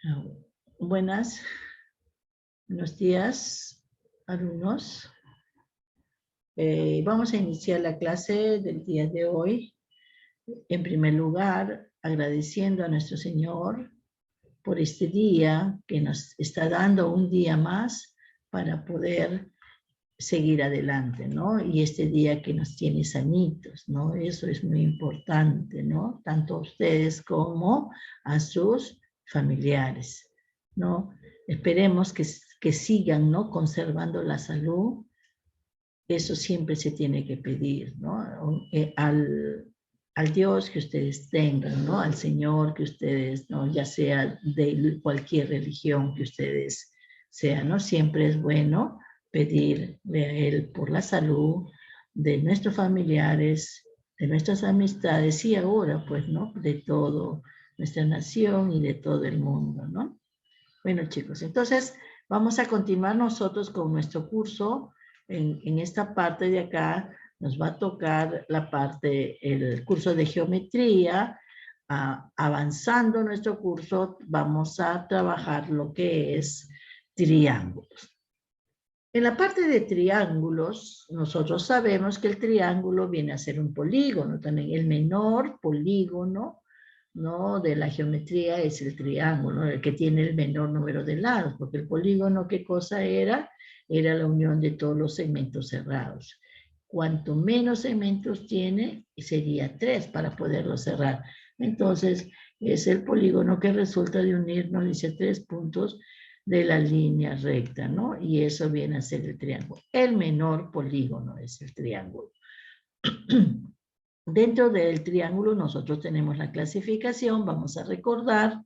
Ah, Buenos días, alumnos. Vamos a iniciar la clase del día de hoy. En primer lugar, agradeciendo a nuestro Señor por este día que nos está dando un día más para poder seguir adelante, ¿no? Y este día que nos tiene sanitos, ¿no? Eso es muy importante, ¿no? Tanto a ustedes como a sus familiares, ¿no? Esperemos que sigan, ¿no? Conservando la salud. Eso siempre se tiene que pedir, ¿no? Al Dios que ustedes tengan, ¿no? Al Señor que ustedes, ¿no? Ya sea de cualquier religión que ustedes sean, ¿no? Siempre es bueno pedirle a Él por la salud de nuestros familiares, de nuestras amistades y ahora, pues, ¿no? De todo nuestra nación y de todo el mundo, ¿no? Bueno, chicos, entonces vamos a continuar nosotros con nuestro curso. En esta parte de acá nos va a tocar la parte, el curso de geometría. Avanzando nuestro curso, vamos a trabajar lo que es triángulos. En la parte de triángulos, nosotros sabemos que el triángulo viene a ser un polígono, también el menor polígono, ¿no? De la geometría es el triángulo, ¿no? El que tiene el menor número de lados, porque el polígono, ¿qué cosa era? Era la unión de todos los segmentos cerrados. Cuanto menos segmentos tiene, sería 3 para poderlo cerrar. Entonces, es el polígono que resulta de unir, nos dice 3 puntos de la línea recta, ¿no? Y eso viene a ser el triángulo. El menor polígono es el triángulo. Dentro del triángulo nosotros tenemos la clasificación, vamos a recordar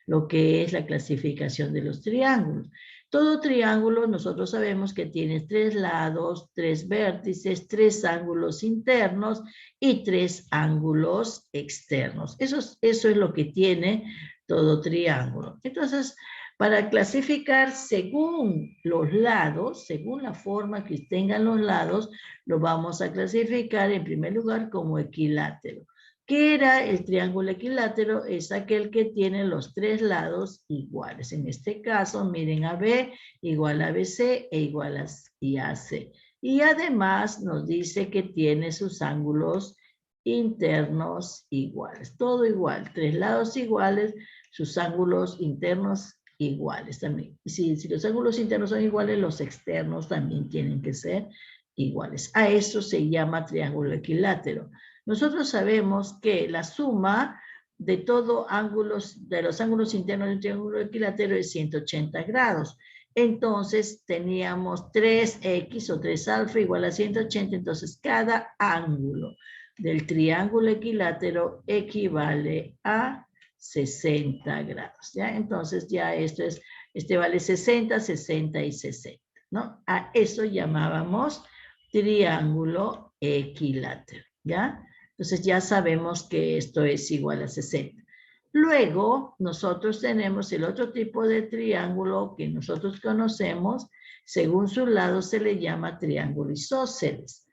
lo que es la clasificación de los triángulos. Todo triángulo nosotros sabemos que tiene 3 lados, 3 vértices, 3 ángulos internos y 3 ángulos externos. Eso es lo que tiene todo triángulo. Entonces, para clasificar según los lados, según la forma que tengan los lados, lo vamos a clasificar en primer lugar como equilátero. ¿Qué era el triángulo equilátero? Es aquel que tiene los 3 lados iguales. En este caso, miren, AB igual a BC e igual a AC. Y además nos dice que tiene sus ángulos internos iguales. Todo igual, 3 lados iguales, sus ángulos internos iguales también. Si los ángulos internos son iguales, los externos también tienen que ser iguales. A eso se llama triángulo equilátero. Nosotros sabemos que la suma de todos los ángulos internos del triángulo equilátero es 180 grados. Entonces teníamos 3x o 3 alfa igual a 180, entonces cada ángulo del triángulo equilátero equivale a 60 grados, ¿ya? Entonces ya este vale 60, 60 y 60, ¿no? A eso llamábamos triángulo equilátero, ¿ya? Entonces ya sabemos que esto es igual a 60. Luego nosotros tenemos el otro tipo de triángulo que nosotros conocemos, según su lado se le llama triángulo isósceles.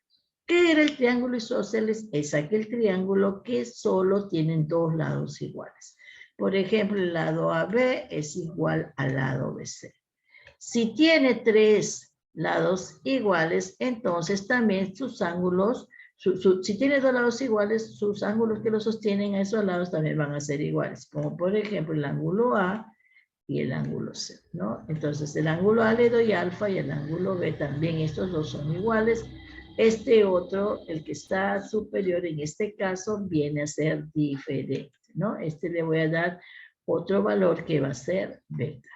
¿Qué era el triángulo isósceles? Es aquel triángulo que solo tienen 2 lados iguales. Por ejemplo, el lado AB es igual al lado BC. Si tiene 3 lados iguales, entonces también sus ángulos, si tiene 2 lados iguales, sus ángulos que lo sostienen a esos lados también van a ser iguales, como por ejemplo el ángulo A y el ángulo C, ¿no? Entonces el ángulo A le doy alfa y el ángulo B también, estos dos son iguales. Este otro, el que está superior en este caso, viene a ser diferente, ¿no? Este le voy a dar otro valor que va a ser beta.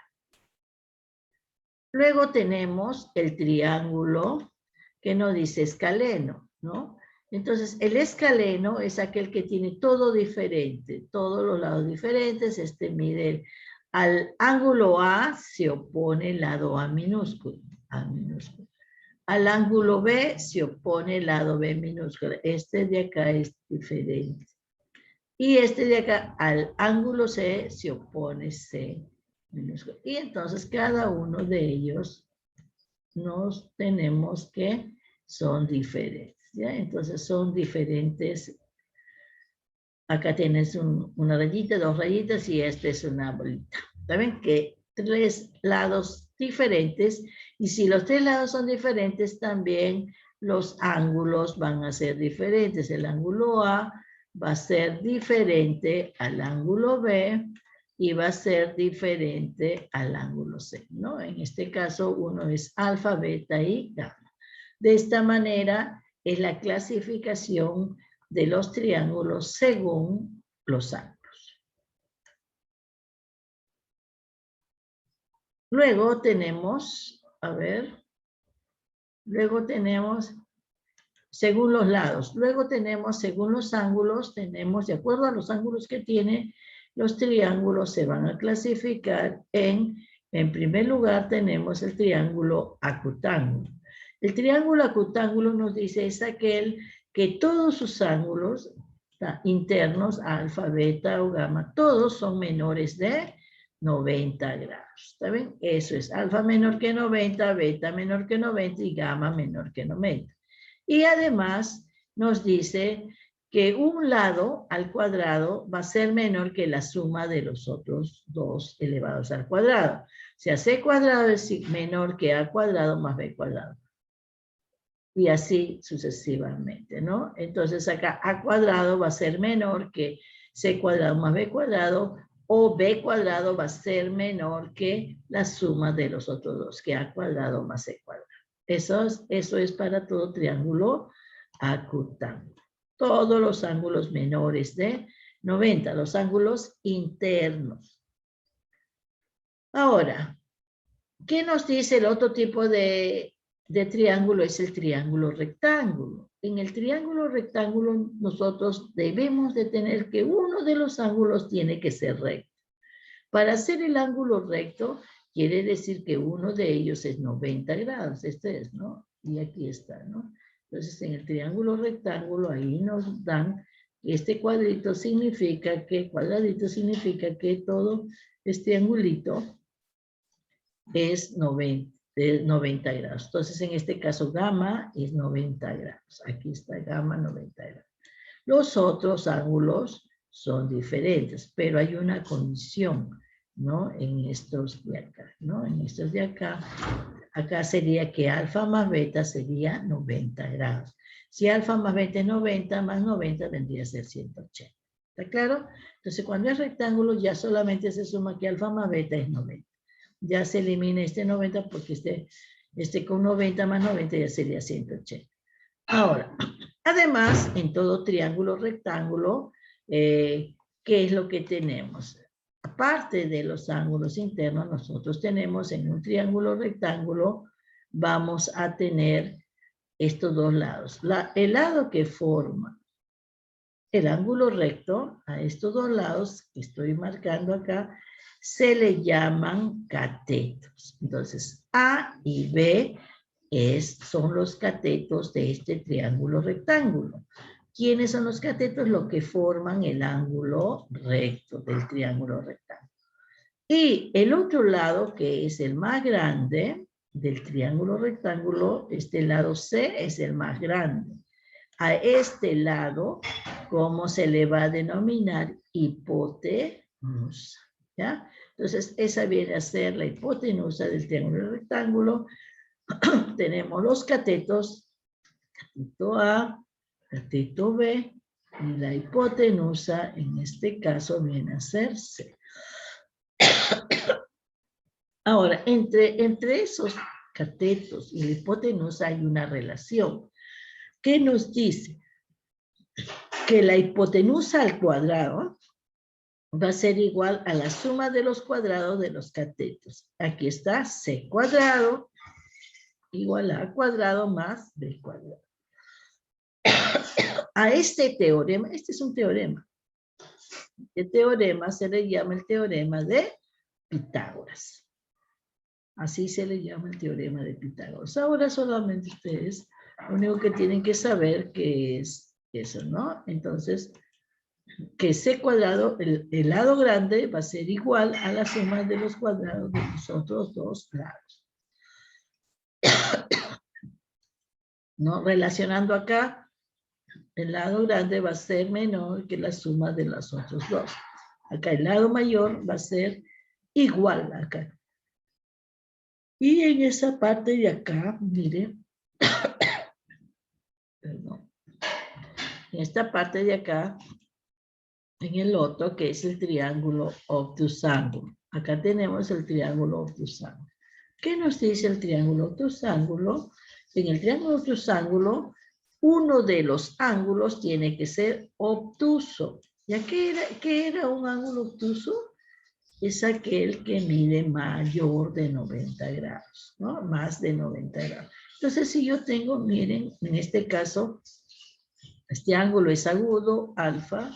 Luego tenemos el triángulo que nos dice escaleno, ¿no? Entonces, el escaleno es aquel que tiene todo diferente, todos los lados diferentes. Este mide al ángulo A se opone el lado A minúsculo, A minúsculo. Al ángulo B se opone el lado B minúsculo. Este de acá es diferente. Y este de acá al ángulo C se opone C minúsculo. Y entonces cada uno de ellos nos tenemos que son diferentes, ¿ya? Entonces son diferentes. Acá tienes una rayita, 2 rayitas y esta es una bolita, ¿Saben? Que tres lados diferentes, y si los tres lados son diferentes, también los ángulos van a ser diferentes. El ángulo A va a ser diferente al ángulo B y va a ser diferente al ángulo C, ¿no? En este caso, uno es alfa, beta y gamma. De esta manera es la clasificación de los triángulos según los ángulos. Luego tenemos, a ver, luego tenemos según los lados. Luego tenemos según los ángulos, tenemos, de acuerdo a los ángulos que tiene, los triángulos se van a clasificar en primer lugar tenemos el triángulo acutángulo. El triángulo acutángulo nos dice es aquel que todos sus ángulos internos, alfa, beta o gamma, todos son menores de 90 grados. ¿Está bien? Eso es alfa menor que 90, beta menor que 90 y gamma menor que 90. Y además nos dice que un lado al cuadrado va a ser menor que la suma de los otros dos elevados al cuadrado. O sea, c cuadrado es menor que a cuadrado más b cuadrado. Y así sucesivamente, ¿no? Entonces acá a cuadrado va a ser menor que c cuadrado más b cuadrado, o b cuadrado va a ser menor que la suma de los otros dos, que a cuadrado más c cuadrado. Eso es para todo triángulo acutángulo. Todos los ángulos menores de 90, los ángulos internos. Ahora, ¿qué nos dice el otro tipo de triángulo? Es el triángulo rectángulo. En el triángulo rectángulo nosotros debemos de tener que uno de los ángulos tiene que ser recto. Para hacer el ángulo recto, quiere decir que uno de ellos es 90 grados. Este es, ¿no? Y aquí está, ¿no? Entonces, en el triángulo rectángulo, ahí nos dan, este cuadradito significa que todo este angulito es 90 grados. Entonces, en este caso, gamma es 90 grados. Aquí está gamma, 90 grados. Los otros ángulos son diferentes, pero hay una condición, ¿no? En estos de acá, ¿no? En estos de acá, acá sería que alfa más beta sería 90 grados. Si alfa más beta es 90, más 90 vendría a ser 180. ¿Está claro? Entonces, cuando es rectángulo, ya solamente se suma que alfa más beta es 90. Ya se elimina este 90 porque este con 90 más 90 ya sería 180. Ahora, además, en todo triángulo rectángulo, ¿qué es lo que tenemos? Aparte de los ángulos internos, nosotros tenemos en un triángulo rectángulo, vamos a tener estos dos lados. El lado que forma el ángulo recto, a estos dos lados que estoy marcando acá, se le llaman catetos. Entonces, A y B son los catetos de este triángulo rectángulo. ¿Quiénes son los catetos? Los que forman el ángulo recto del triángulo rectángulo. Y el otro lado, que es el más grande del triángulo rectángulo, este lado C es el más grande. A este lado, ¿cómo se le va a denominar? Hipotenusa. ¿Ya? Entonces, esa viene a ser la hipotenusa del triángulo rectángulo. Tenemos los catetos, cateto A, cateto B, y la hipotenusa, en este caso, viene a ser C. Ahora, entre esos catetos y la hipotenusa hay una relación. ¿Qué nos dice? Que la hipotenusa al cuadrado va a ser igual a la suma de los cuadrados de los catetos. Aquí está C cuadrado igual a cuadrado más B cuadrado. A este teorema, este es un teorema. Este teorema se le llama el teorema de Pitágoras. Así se le llama el teorema de Pitágoras. Ahora solamente ustedes, lo único que tienen que saber que es eso, ¿no? Entonces, que C cuadrado, el lado grande va a ser igual a la suma de los cuadrados de los otros dos lados. ¿No? Relacionando acá, el lado grande va a ser menor que la suma de los otros dos. Acá el lado mayor va a ser igual acá. Y en esa parte de acá, miren, perdón, en esta parte de acá, en el otro, que es el triángulo obtusángulo. Acá tenemos el triángulo obtusángulo. ¿Qué nos dice el triángulo obtusángulo? En el triángulo obtusángulo, uno de los ángulos tiene que ser obtuso. ¿Ya qué era un ángulo obtuso? Es aquel que mide mayor de 90 grados, ¿no? Más de 90 grados. Entonces, si yo tengo, miren, en este caso, este ángulo es agudo, alfa,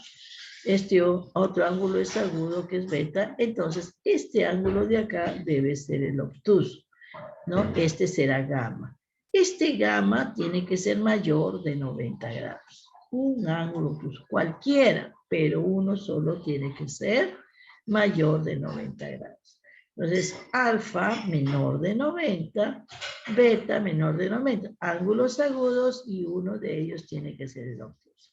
este otro ángulo es agudo, que es beta, entonces este ángulo de acá debe ser el obtuso, ¿no? Este será gamma. Este gamma tiene que ser mayor de 90 grados. Un ángulo obtuso, cualquiera, pero uno solo tiene que ser mayor de 90 grados. Entonces, alfa menor de 90, beta menor de 90. Ángulos agudos y uno de ellos tiene que ser el obtuso.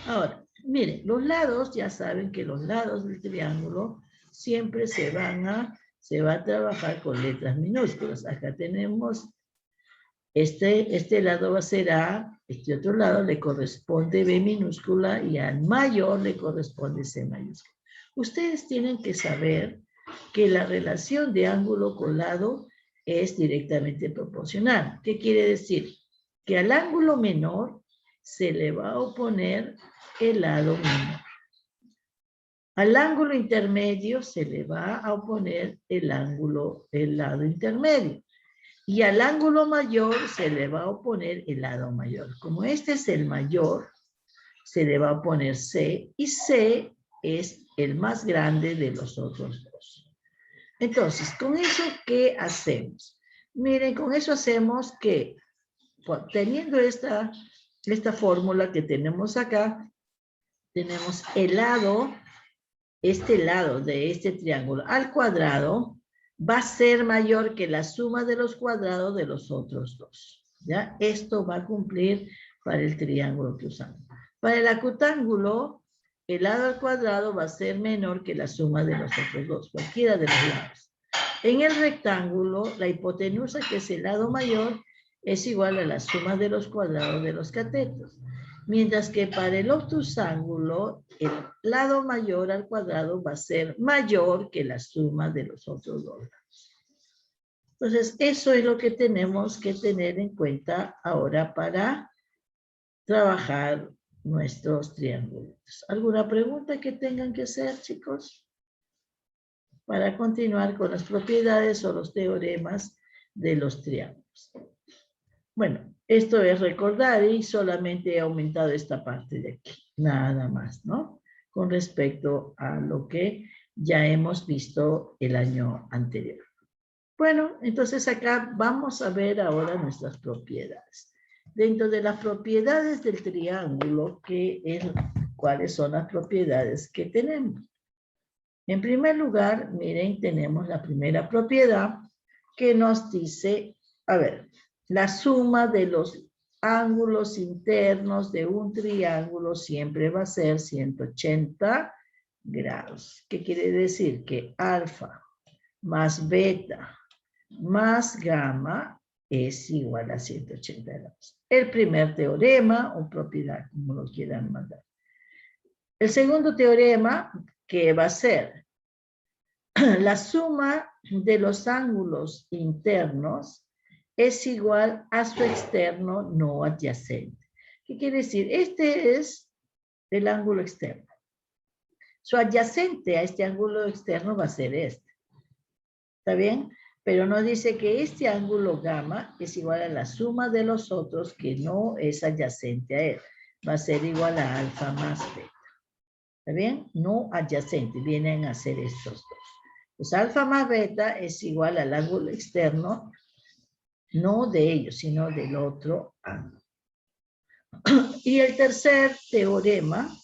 Ahora, miren, los lados, ya saben que los lados del triángulo siempre se va a trabajar con letras minúsculas. Acá tenemos, este lado va a ser A, este otro lado le corresponde B minúscula y al mayor le corresponde C mayúscula. Ustedes tienen que saber que la relación de ángulo con lado es directamente proporcional. ¿Qué quiere decir? Que al ángulo menor se le va a oponer el lado menor. Al ángulo intermedio se le va a oponer el lado intermedio. Y al ángulo mayor se le va a oponer el lado mayor. Como este es el mayor, se le va a oponer C, y C es el más grande de los otros dos. Entonces, ¿con eso qué hacemos? Miren, con eso hacemos que, teniendo esta fórmula que tenemos acá, tenemos el lado, este lado de este triángulo al cuadrado va a ser mayor que la suma de los cuadrados de los otros dos. ¿Ya? Esto va a cumplir para el triángulo que usamos. Para el acutángulo, el lado al cuadrado va a ser menor que la suma de los otros dos, cualquiera de los lados. En el rectángulo, la hipotenusa, que es el lado mayor, es igual a la suma de los cuadrados de los catetos. Mientras que para el obtusángulo, el lado mayor al cuadrado va a ser mayor que la suma de los otros dos lados. Entonces, eso es lo que tenemos que tener en cuenta ahora para trabajar nuestros triángulos. ¿Alguna pregunta que tengan que hacer, chicos? Para continuar con las propiedades o los teoremas de los triángulos. Bueno, esto es recordar y solamente he aumentado esta parte de aquí, nada más, ¿no? Con respecto a lo que ya hemos visto el año anterior. Bueno, entonces acá vamos a ver ahora nuestras propiedades. Dentro de las propiedades del triángulo, ¿cuáles son las propiedades que tenemos? En primer lugar, miren, tenemos la primera propiedad que nos dice, a ver, la suma de los ángulos internos de un triángulo siempre va a ser 180 grados. ¿Qué quiere decir? Que alfa más beta más gamma es igual a 180 grados. El primer teorema o propiedad, como lo quieran mandar. El segundo teorema, que va a ser la suma de los ángulos internos es igual a su externo no adyacente. ¿Qué quiere decir? Este es el ángulo externo. Su adyacente a este ángulo externo va a ser este. ¿Está bien? Pero nos dice que este ángulo gamma es igual a la suma de los otros que no es adyacente a él. Va a ser igual a alfa más beta. ¿Está bien? No adyacente, vienen a ser estos dos. Pues alfa más beta es igual al ángulo externo, no de ellos, sino del otro ángulo. Y el tercer teorema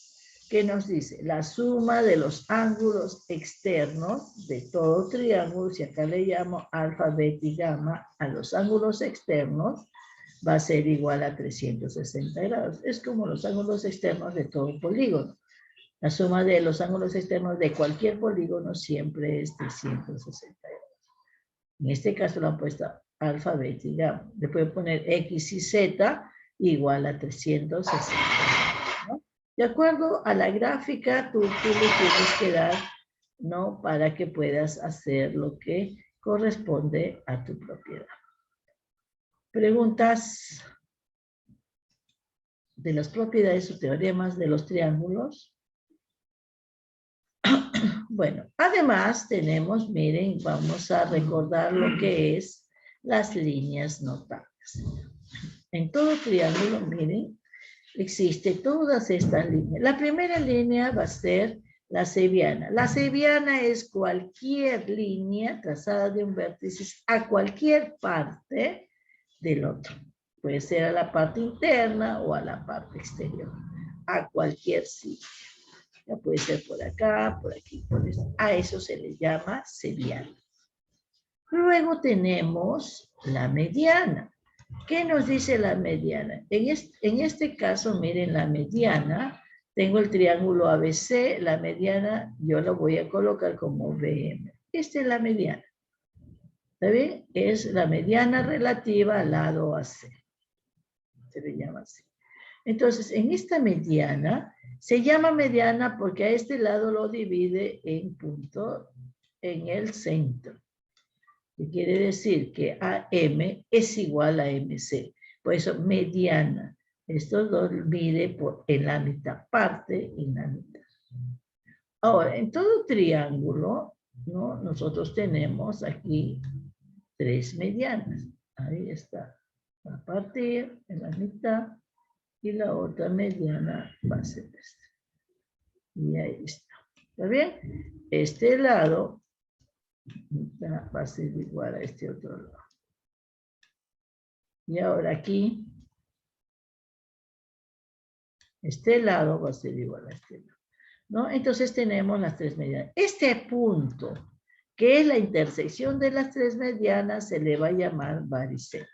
que nos dice, la suma de los ángulos externos de todo triángulo, si acá le llamo alfa, beta y gamma, a los ángulos externos, va a ser igual a 360 grados. Es como los ángulos externos de todo polígono. La suma de los ángulos externos de cualquier polígono siempre es 360 grados. En este caso lo han puesto alfabética. Le pueden poner X y Z igual a 360 grados, ¿no? De acuerdo a la gráfica, tú le tienes que dar, ¿no? Para que puedas hacer lo que corresponde a tu propiedad. Preguntas de las propiedades o teoremas de los triángulos. Bueno, además tenemos, miren, vamos a recordar lo que es las líneas notables. En todo triángulo, miren, existe todas estas líneas. La primera línea va a ser la cebiana. La cebiana es cualquier línea trazada de un vértice a cualquier parte del otro. Puede ser a la parte interna o a la parte exterior. A cualquier sitio. Ya puede ser por acá, por aquí, por eso. A eso se le llama cebiana. Luego tenemos la mediana. ¿Qué nos dice la mediana? En este caso, miren, la mediana, tengo el triángulo ABC, la mediana yo lo voy a colocar como BM. Esta es la mediana. ¿Está bien? Es la mediana relativa al lado AC. Se le llama así. Entonces, en esta mediana, se llama mediana porque a este lado lo divide en punto en el centro. Que quiere decir que AM es igual a MC. Por eso, mediana. Estos dos mide en la mitad, parte en la mitad. Ahora, en todo triángulo, ¿no? Nosotros tenemos aquí 3 medianas. Ahí está. Va a partir en la mitad y la otra mediana va a ser esta. Y ahí está. ¿Está bien? Este lado va a ser igual a este otro lado. Y ahora aquí, este lado va a ser igual a este lado, ¿no? Entonces tenemos las 3 medianas. Este punto, que es la intersección de las 3 medianas, se le va a llamar baricentro,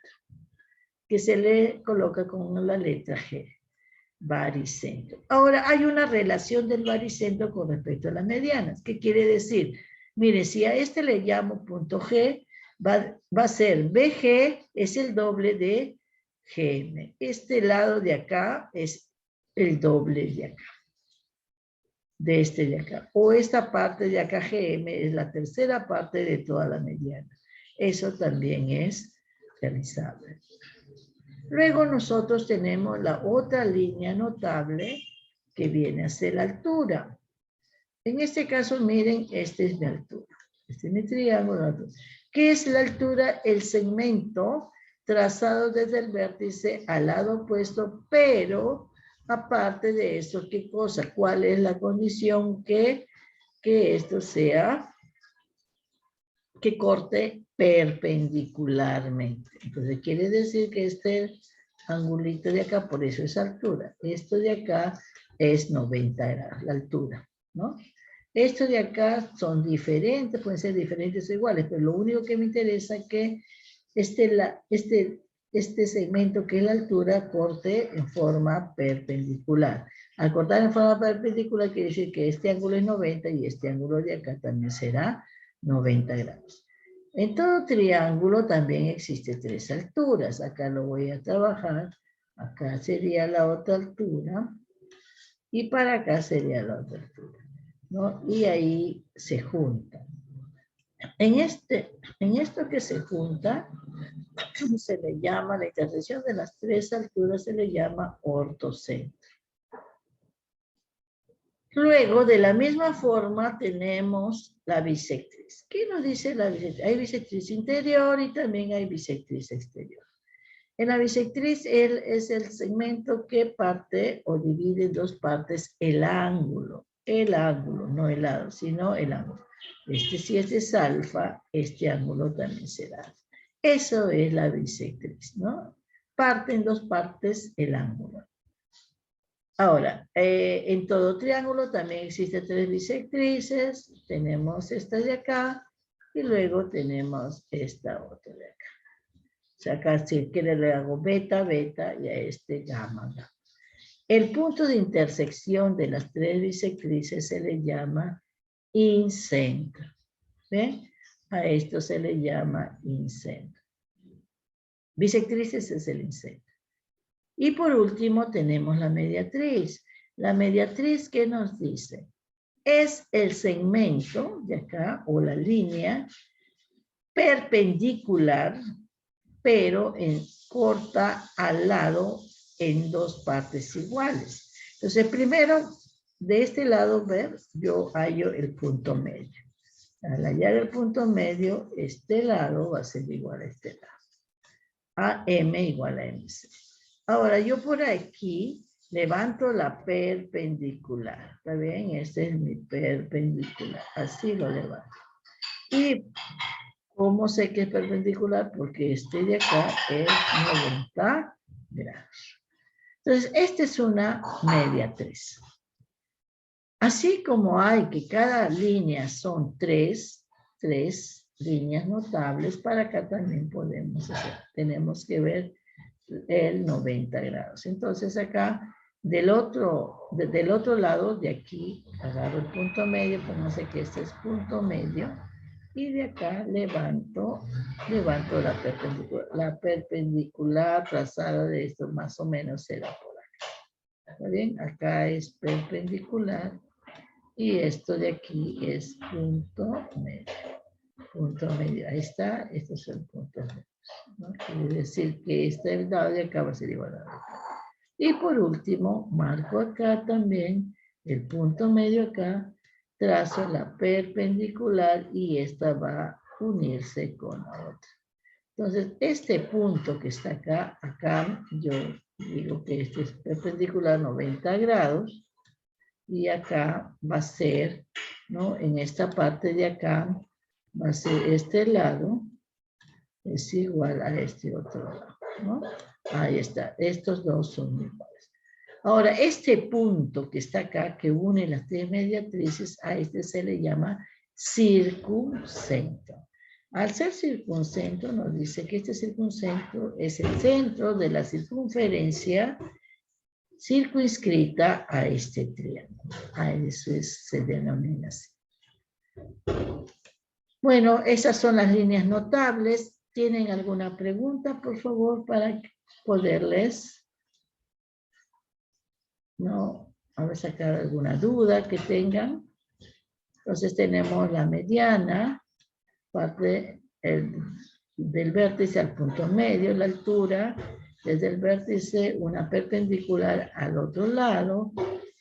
que se le coloca con la letra G. Baricentro. Ahora, hay una relación del baricentro con respecto a las medianas. ¿Qué quiere decir? Mire, si a este le llamo punto G, va a ser BG, es el doble de GM. Este lado de acá es el doble de acá. De este de acá. O esta parte de acá, GM, es la tercera parte de toda la mediana. Eso también es realizable. Luego nosotros tenemos la otra línea notable que viene a ser la altura. En este caso, miren, esta es mi altura. Este es mi triángulo. ¿Qué es la altura? El segmento trazado desde el vértice al lado opuesto, pero aparte de eso, ¿qué cosa? ¿Cuál es la condición? Que esto sea, que corte perpendicularmente. Entonces quiere decir que este angulito de acá, por eso es altura. Esto de acá es 90 grados, la altura, ¿no? Esto de acá son diferentes, pueden ser diferentes o iguales, pero lo único que me interesa es que este segmento que es la altura corte en forma perpendicular. Al cortar en forma perpendicular quiere decir que este ángulo es 90 y este ángulo de acá también será 90 grados. En todo triángulo también existe 3 alturas. Acá lo voy a trabajar. Acá sería la otra altura. Y para acá sería la otra altura, ¿no? Y ahí se juntan. En esto que se junta, se le llama, la intersección de las 3 alturas se le llama ortocentro. Luego, de la misma forma, tenemos la bisectriz. ¿Qué nos dice la bisectriz? Hay bisectriz interior y también hay bisectriz exterior. En la bisectriz es el segmento que parte o divide en 2 partes el ángulo. El ángulo, no el lado, sino el ángulo. Si este es alfa, este ángulo también será alfa. Eso es la bisectriz, ¿no? Parte en 2 partes el ángulo. Ahora, en todo triángulo también existen 3 bisectrices. Tenemos esta de acá y luego tenemos esta otra de acá. O sea, acá si quiere le hago beta, beta y a este gamma, gamma. El punto de intersección de las tres bisectrices se le llama incentro. ¿Ven? A esto se le llama incentro. Bisectrices es el incentro. Y por último tenemos la mediatriz. La mediatriz, ¿qué nos dice? Es el segmento de acá, o la línea perpendicular, pero corta al lado en dos partes iguales. Entonces, primero, de este lado, ver, yo hallo el punto medio. Al hallar el punto medio, este lado va a ser igual a este lado. AM igual a MC. Ahora, yo por aquí levanto la perpendicular. ¿Está bien? Este es mi perpendicular. Así lo levanto. ¿Y cómo sé que es perpendicular? Porque este de acá es 90 grados. Entonces, esta es una mediatriz. Así como hay que cada línea son tres líneas notables, para acá también podemos hacer. Tenemos que ver el 90 grados. Entonces acá, del otro lado, de aquí, agarro el punto medio, pónganse que este es punto medio, y de acá levanto la perpendicular trazada de esto, más o menos será por acá. ¿Está bien? Acá es perpendicular, y esto de aquí es punto medio. Punto medio, ahí está, este es el punto medio, ¿no? Quiere decir que este lado de acá va a ser igual a acá. Y por último, marco acá también el punto medio acá, trazo la perpendicular y esta va a unirse con la otra. Entonces, este punto que está acá yo digo que este es perpendicular 90 grados, y acá va a ser, ¿no? En esta parte de acá, va a ser este lado, es igual a este otro lado, ¿no? Ahí está, estos dos son iguales. Ahora, este punto que está acá, que une las tres mediatrices, a este se le llama circuncentro. Al ser circuncentro, nos dice que este circuncentro es el centro de la circunferencia circunscrita a este triángulo. A eso se denomina así. Bueno, esas son las líneas notables. ¿Tienen alguna pregunta, por favor, para poderles, no, a ver, sacar alguna duda que tengan? Entonces tenemos la mediana, parte del vértice al punto medio, la altura, desde el vértice una perpendicular al otro lado,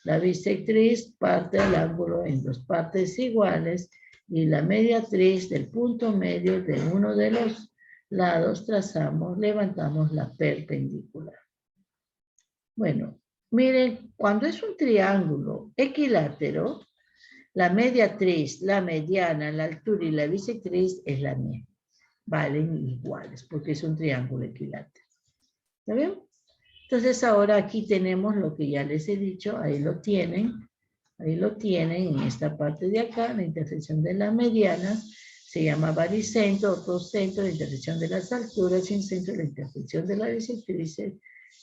la bisectriz parte el ángulo en dos partes iguales, y la mediatriz del punto medio de uno de los lados levantamos la perpendicular. Bueno, miren, cuando es un triángulo equilátero, la mediatriz, la mediana, la altura y la bisectriz es la misma. Valen iguales porque es un triángulo equilátero. ¿Está bien? Entonces ahora aquí tenemos lo que ya les he dicho, ahí lo tienen en esta parte de acá, la intersección de las medianas, se llama baricentro, otro centro, la intersección de las alturas, incentro, la intersección de las bisectrices,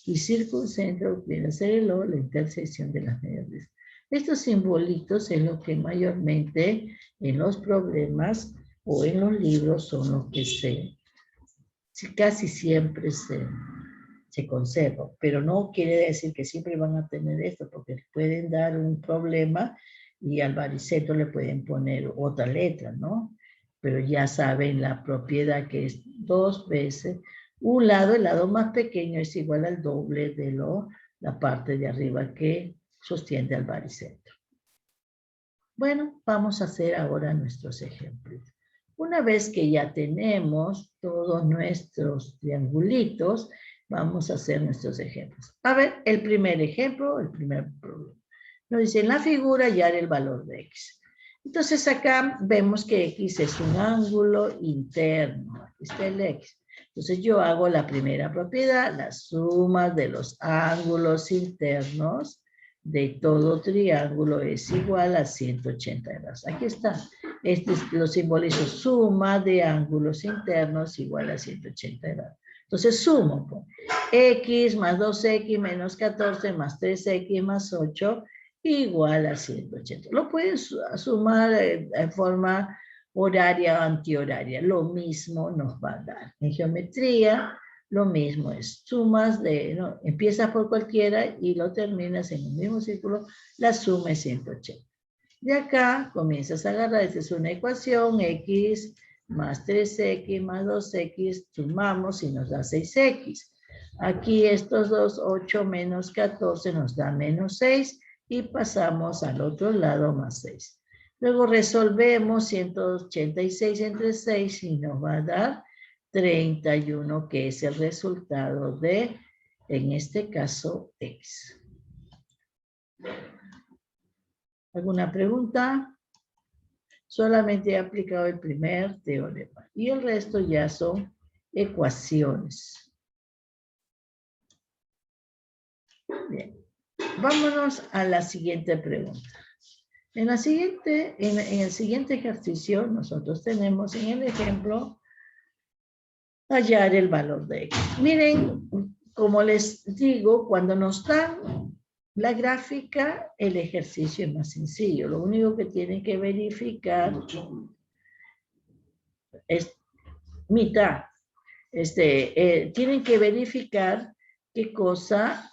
y circuncentro, viene a ser la intersección de las medianas. Estos simbolitos es lo que mayormente en los problemas o en los libros son los que casi siempre se conservan, pero no quiere decir que siempre van a tener esto, porque pueden dar un problema y al baricentro le pueden poner otra letra, ¿no? Pero ya saben la propiedad que es 2 veces un lado, el lado más pequeño es igual al doble de la parte de arriba que sostiene al baricentro. Bueno, vamos a hacer ahora nuestros ejemplos. Una vez que ya tenemos todos nuestros triangulitos, vamos a hacer nuestros ejemplos. A ver, el primer ejemplo, el primer problema. Nos dice en la figura hallar el valor de x. Entonces acá vemos que x es un ángulo interno. Aquí está el x. Entonces yo hago la primera propiedad, la suma de los ángulos internos de todo triángulo es igual a 180 grados. Aquí está. Lo simbolizo, suma de ángulos internos igual a 180 grados. Entonces sumo. Pues, x más 2x menos 14 más 3x más 8 igual a 180. Lo puedes sumar en forma horaria o antihoraria. Lo mismo nos va a dar. En geometría, lo mismo es. Sumas de, ¿no? Empiezas por cualquiera y lo terminas en el mismo círculo. La suma es 180. De acá comienzas a agarrar, esta es una ecuación, x más 3x más 2x, sumamos y nos da 6x. Aquí estos dos, 8 menos 14 nos da menos 6 y pasamos al otro lado más 6. Luego resolvemos 186 entre 6 y nos va a dar 31, que es el resultado de, en este caso, x. ¿Alguna pregunta? Solamente he aplicado el primer teorema y el resto ya son ecuaciones. Bien, vámonos a la siguiente pregunta. En el siguiente ejercicio nosotros tenemos en el ejemplo hallar el valor de x. Miren, como les digo, cuando nos dan la gráfica, el ejercicio es más sencillo. Lo único que tienen que verificar es mitad. Tienen que verificar qué cosa,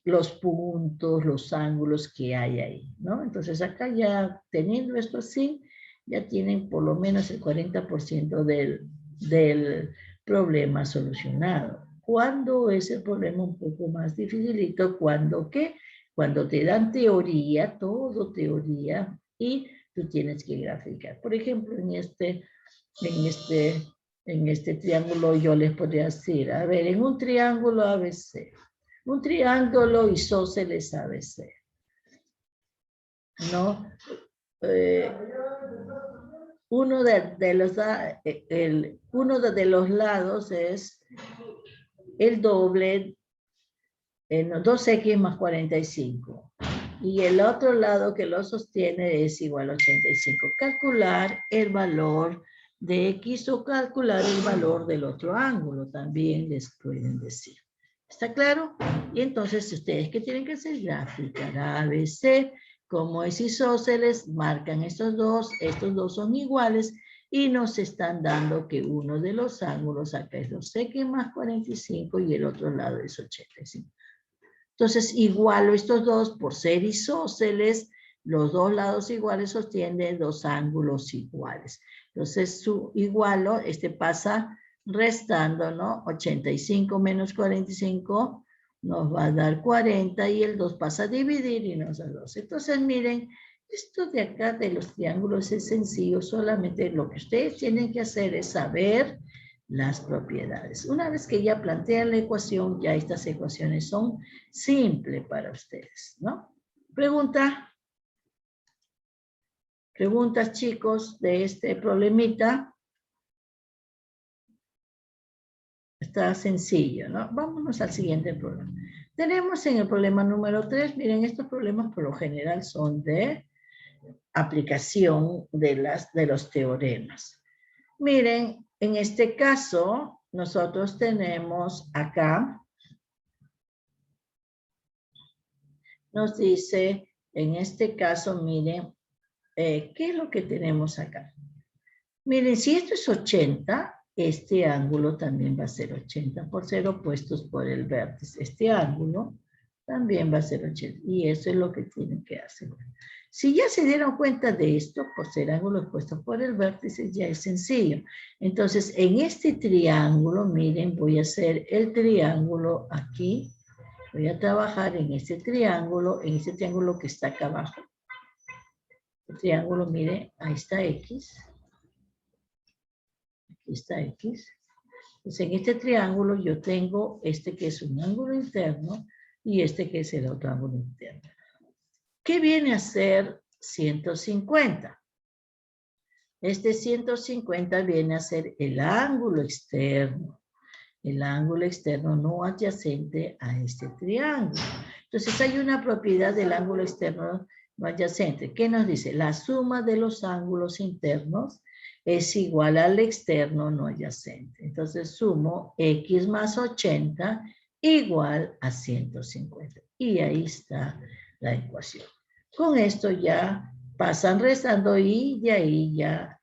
los puntos, los ángulos que hay ahí, ¿no? Entonces acá ya teniendo esto así, ya tienen por lo menos el 40% del problema solucionado. ¿Cuándo es el problema un poco más dificilito? ¿Cuándo qué? Cuando te dan teoría, todo teoría, y tú tienes que graficar. Por ejemplo, en este triángulo yo les podría decir, a ver, en un triángulo ABC, un triángulo isósceles ABC, ¿no? Uno de los lados es el doble, 2x más 45. Y el otro lado que lo sostiene es igual a 85. Calcular el valor de x o calcular el valor del otro ángulo, también les pueden decir. ¿Está claro? Y entonces, ustedes, ¿qué tienen que hacer? Graficar ABC, como es isósceles, marcan estos dos son iguales, y nos están dando que uno de los ángulos acá es 2x más 45 y el otro lado es 85. Entonces, igualo estos dos por ser isósceles, los dos lados iguales sostienen dos ángulos iguales. Entonces, su igualo, pasa restando, ¿no? 85 menos 45 nos va a dar 40 y el 2 pasa a dividir y nos da 2. Entonces, miren, esto de acá de los triángulos es sencillo, solamente lo que ustedes tienen que hacer es saber las propiedades. Una vez que ya plantean la ecuación, ya estas ecuaciones son simples para ustedes, ¿no? Pregunta. Preguntas, chicos, de este problemita. Está sencillo, ¿no? Vámonos al siguiente problema. Tenemos en el problema número 3, miren, estos problemas por lo general son de aplicación de los teoremas. Miren, en este caso, nosotros tenemos acá, nos dice, en este caso, miren, ¿qué es lo que tenemos acá? Miren, si esto es 80, este ángulo también va a ser 80 por ser opuestos por el vértice. Este ángulo también va a ser 80. Y eso es lo que tienen que hacer. Si ya se dieron cuenta de esto, por ser ángulo opuesto por el vértice, ya es sencillo. Entonces, en este triángulo, miren, voy a hacer el triángulo aquí. Voy a trabajar en este triángulo que está acá abajo. El triángulo, miren, ahí está X. Aquí está X. Entonces, en este triángulo yo tengo este que es un ángulo interno y este que es el otro ángulo interno. ¿Qué viene a ser 150? Este 150 viene a ser el ángulo externo. El ángulo externo no adyacente a este triángulo. Entonces, hay una propiedad del ángulo externo no adyacente. ¿Qué nos dice? La suma de los ángulos internos es igual al externo no adyacente. Entonces sumo x más 80 igual a 150. Y ahí está la ecuación. Con esto ya pasan restando y de ahí ya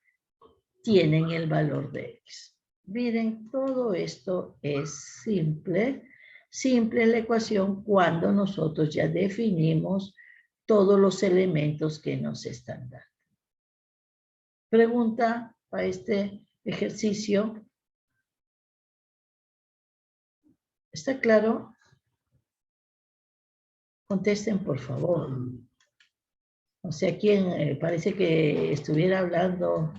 tienen el valor de x. Miren, todo esto es simple. Simple la ecuación cuando nosotros ya definimos todos los elementos que nos están dando. Pregunta para este ejercicio. ¿Está claro? Contesten, por favor. O sea, ¿quién parece que estuviera hablando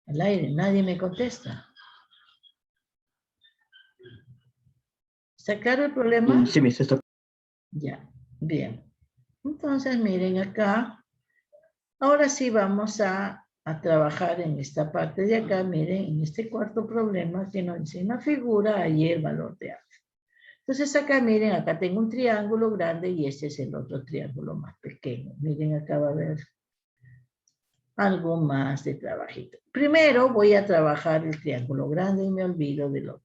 al aire? Nadie me contesta. ¿Está claro el problema? Sí, Miss, está. Ya, bien. Entonces, miren acá. Ahora sí vamos a trabajar en esta parte de acá. Miren, en este cuarto problema que nos dice una figura, ahí el valor de alfa. Entonces acá, miren, acá tengo un triángulo grande y este es el otro triángulo más pequeño. Miren, acá va a haber algo más de trabajito. Primero voy a trabajar el triángulo grande y me olvido de los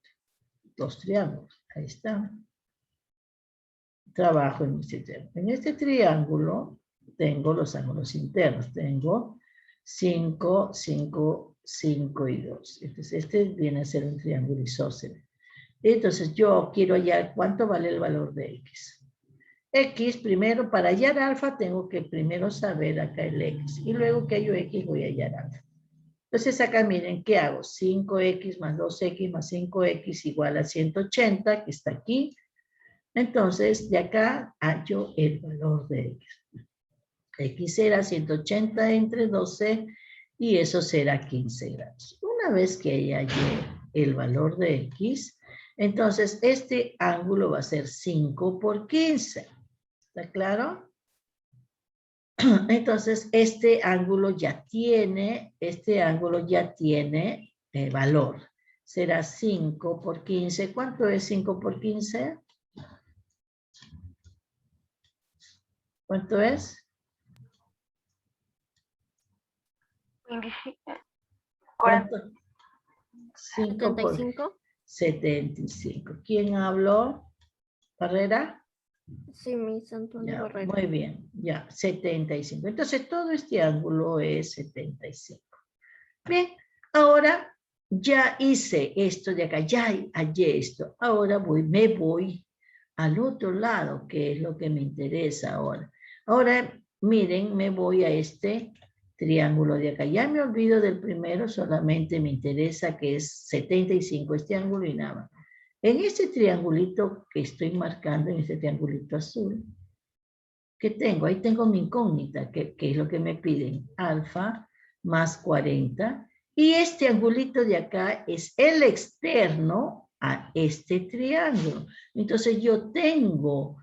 dos triángulos. Ahí está. Trabajo en este triángulo. En este triángulo tengo los ángulos internos. Tengo 5, 5, 5 y 2. Entonces este viene a ser un triángulo isósceles. Entonces yo quiero hallar cuánto vale el valor de x. X, primero, para hallar alfa, tengo que primero saber acá el x. Y luego que hallo x, voy a hallar alfa. Entonces acá miren, ¿qué hago? 5x más 2x más 5x igual a 180, que está aquí. Entonces, de acá hallo el valor de x. X será 180 entre 12 y eso será 15 grados. Una vez que hallé el valor de x, entonces este ángulo va a ser 5 por 15. ¿Está claro? Entonces este ángulo ya tiene valor. Será 5 por 15. ¿Cuánto es 5 por 15? ¿Cuánto es? 25. ¿Cuánto? 5 por 75. 75. ¿Quién habló? ¿Barrera? Sí, Miss Antonio Ya, Barrera. muy bien, ya, 75. Entonces todo este ángulo es 75. Bien, ahora ya hice esto de acá, ya hallé esto. Ahora me voy al otro lado, que es lo que me interesa ahora. Ahora, miren, me voy a este triángulo de acá. Ya me olvido del primero, solamente me interesa que es 75 este ángulo y nada más. En este triangulito que estoy marcando, en este triangulito azul, ¿qué tengo? Ahí tengo mi incógnita, que es lo que me piden. Alfa más 40. Y este angulito de acá es el externo a este triángulo. Entonces yo tengo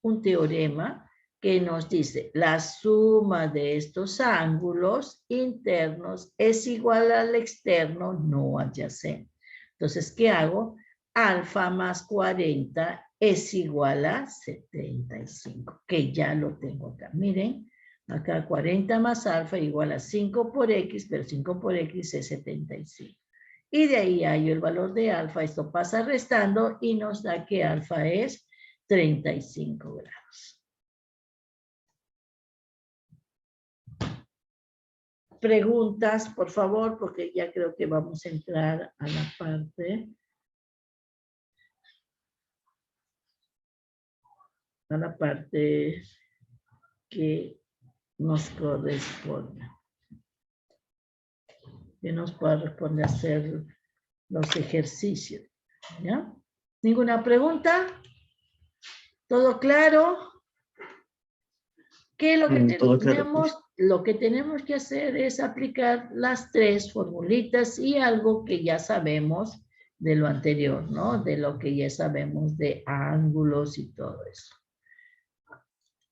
un teorema que nos dice la suma de estos ángulos internos es igual al externo no adyacente. Entonces, ¿qué hago? Alfa más 40 es igual a 75, que ya lo tengo acá. Miren, acá 40 más alfa igual a 5 por x, pero 5 por x es 75. Y de ahí hallo el valor de alfa, esto pasa restando y nos da que alfa es 35 grados. Preguntas, por favor, porque ya creo que vamos a entrar a la parte que nos corresponde. Que nos corresponde hacer los ejercicios. ¿Ya? ¿Ninguna pregunta? ¿Todo claro? ¿Qué es lo que Todo claro, tenemos? Lo que tenemos que hacer es aplicar las tres formulitas y algo que ya sabemos de lo anterior, ¿no? De lo que ya sabemos de ángulos y todo eso.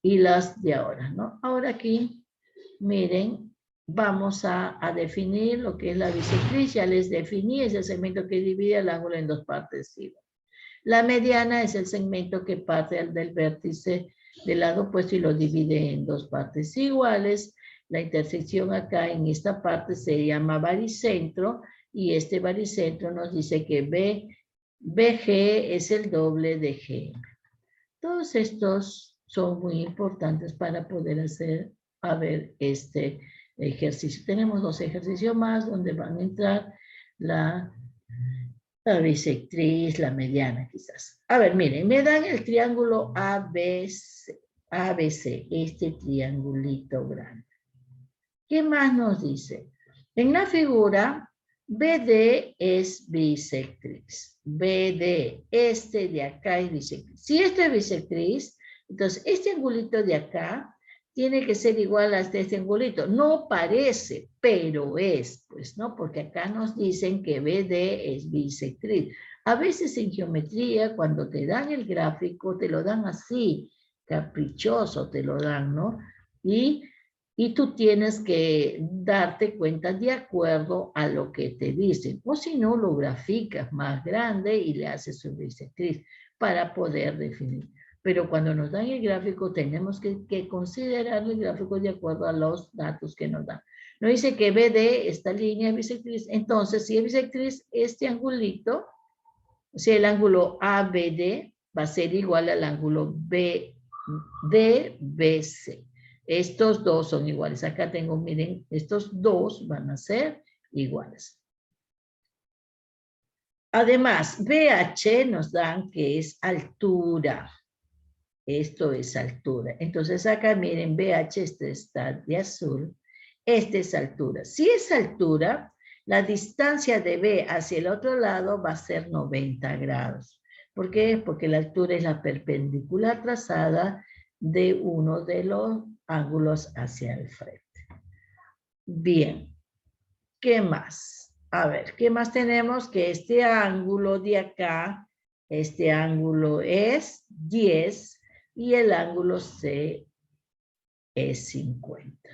Y las de ahora, ¿no? Ahora aquí, miren, vamos a definir lo que es la bisectriz. Ya les definí, es el segmento que divide el ángulo en dos partes iguales. La mediana es el segmento que parte del vértice del lado opuesto y lo divide en dos partes iguales. La intersección acá en esta parte se llama baricentro y este baricentro nos dice que BG es el doble de G. Todos estos son muy importantes para poder hacer, a ver, este ejercicio. Tenemos 2 ejercicios más donde van a entrar la bisectriz, la mediana quizás. A ver, miren, me dan el triángulo ABC, este triangulito grande. ¿Qué más nos dice? En la figura, BD es bisectriz. BD, este de acá es bisectriz. Si esto es bisectriz, entonces este angulito de acá tiene que ser igual a este angulito. No parece, pero es, pues, ¿no? Porque acá nos dicen que BD es bisectriz. A veces en geometría, cuando te dan el gráfico, te lo dan así, caprichoso te lo dan, ¿no? Y tú tienes que darte cuenta de acuerdo a lo que te dicen. O si no, lo graficas más grande y le haces su bisectriz para poder definir. Pero cuando nos dan el gráfico, tenemos que considerar el gráfico de acuerdo a los datos que nos dan. Nos dice que BD, esta línea es bisectriz. Entonces, si es bisectriz, este angulito, o sea, el ángulo ABD va a ser igual al ángulo BDBC. Estos dos son iguales. Acá tengo, miren, estos dos van a ser iguales. Además, BH nos dan que es altura. Esto es altura. Entonces acá, miren, BH, este está de azul. Este es altura. Si es altura, la distancia de B hacia el otro lado va a ser 90 grados. ¿Por qué? Porque la altura es la perpendicular trazada de uno de los ángulos hacia el frente. Bien. ¿Qué más? A ver, ¿qué más tenemos? Que este ángulo de acá, este ángulo es 10 y el ángulo C es 50.